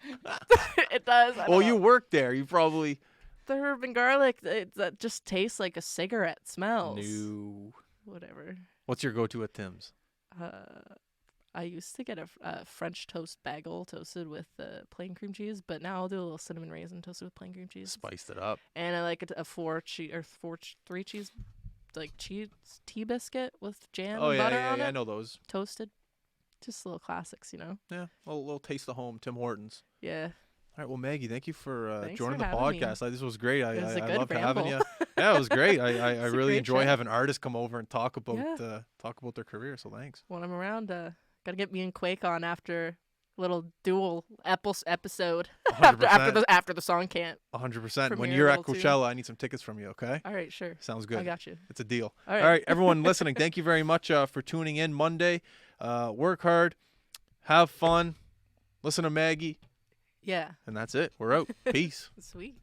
It does. I Well, don't you know. work there. You probably The herb and garlic that just tastes like a cigarette smells. knew. Whatever. What's your go-to at Tim's? I used to get a French toast bagel toasted with plain cream cheese, but now I'll do a little cinnamon raisin toasted with plain cream cheese. Spiced it up. And I like a 3 cheese, like cheese tea biscuit with jam Oh and yeah, butter yeah, on yeah. I it, know those. toasted. Just little classics, you know. Yeah, a little taste of home. Tim Hortons. Yeah. All right, well, Maggie, thank you for Thanks joining for the having me. podcast. This was great. I It was a I good loved having you. ramble. Yeah, it was great. I It's a really great enjoy chat. having artists come over and talk about Yeah. their career. So thanks. When I'm around, gotta get me and Quake on after a little dual episode 100%. after the song can't. 100%. When Premiere you're at level two. Coachella, I need some tickets from you. Okay. All right, sure. Sounds I good. got you. It's a deal. All All right, everyone listening, thank you very much for tuning in Monday. Work hard, have fun, listen to Maggie, Yeah. and that's it. We're out. Peace. Sweet.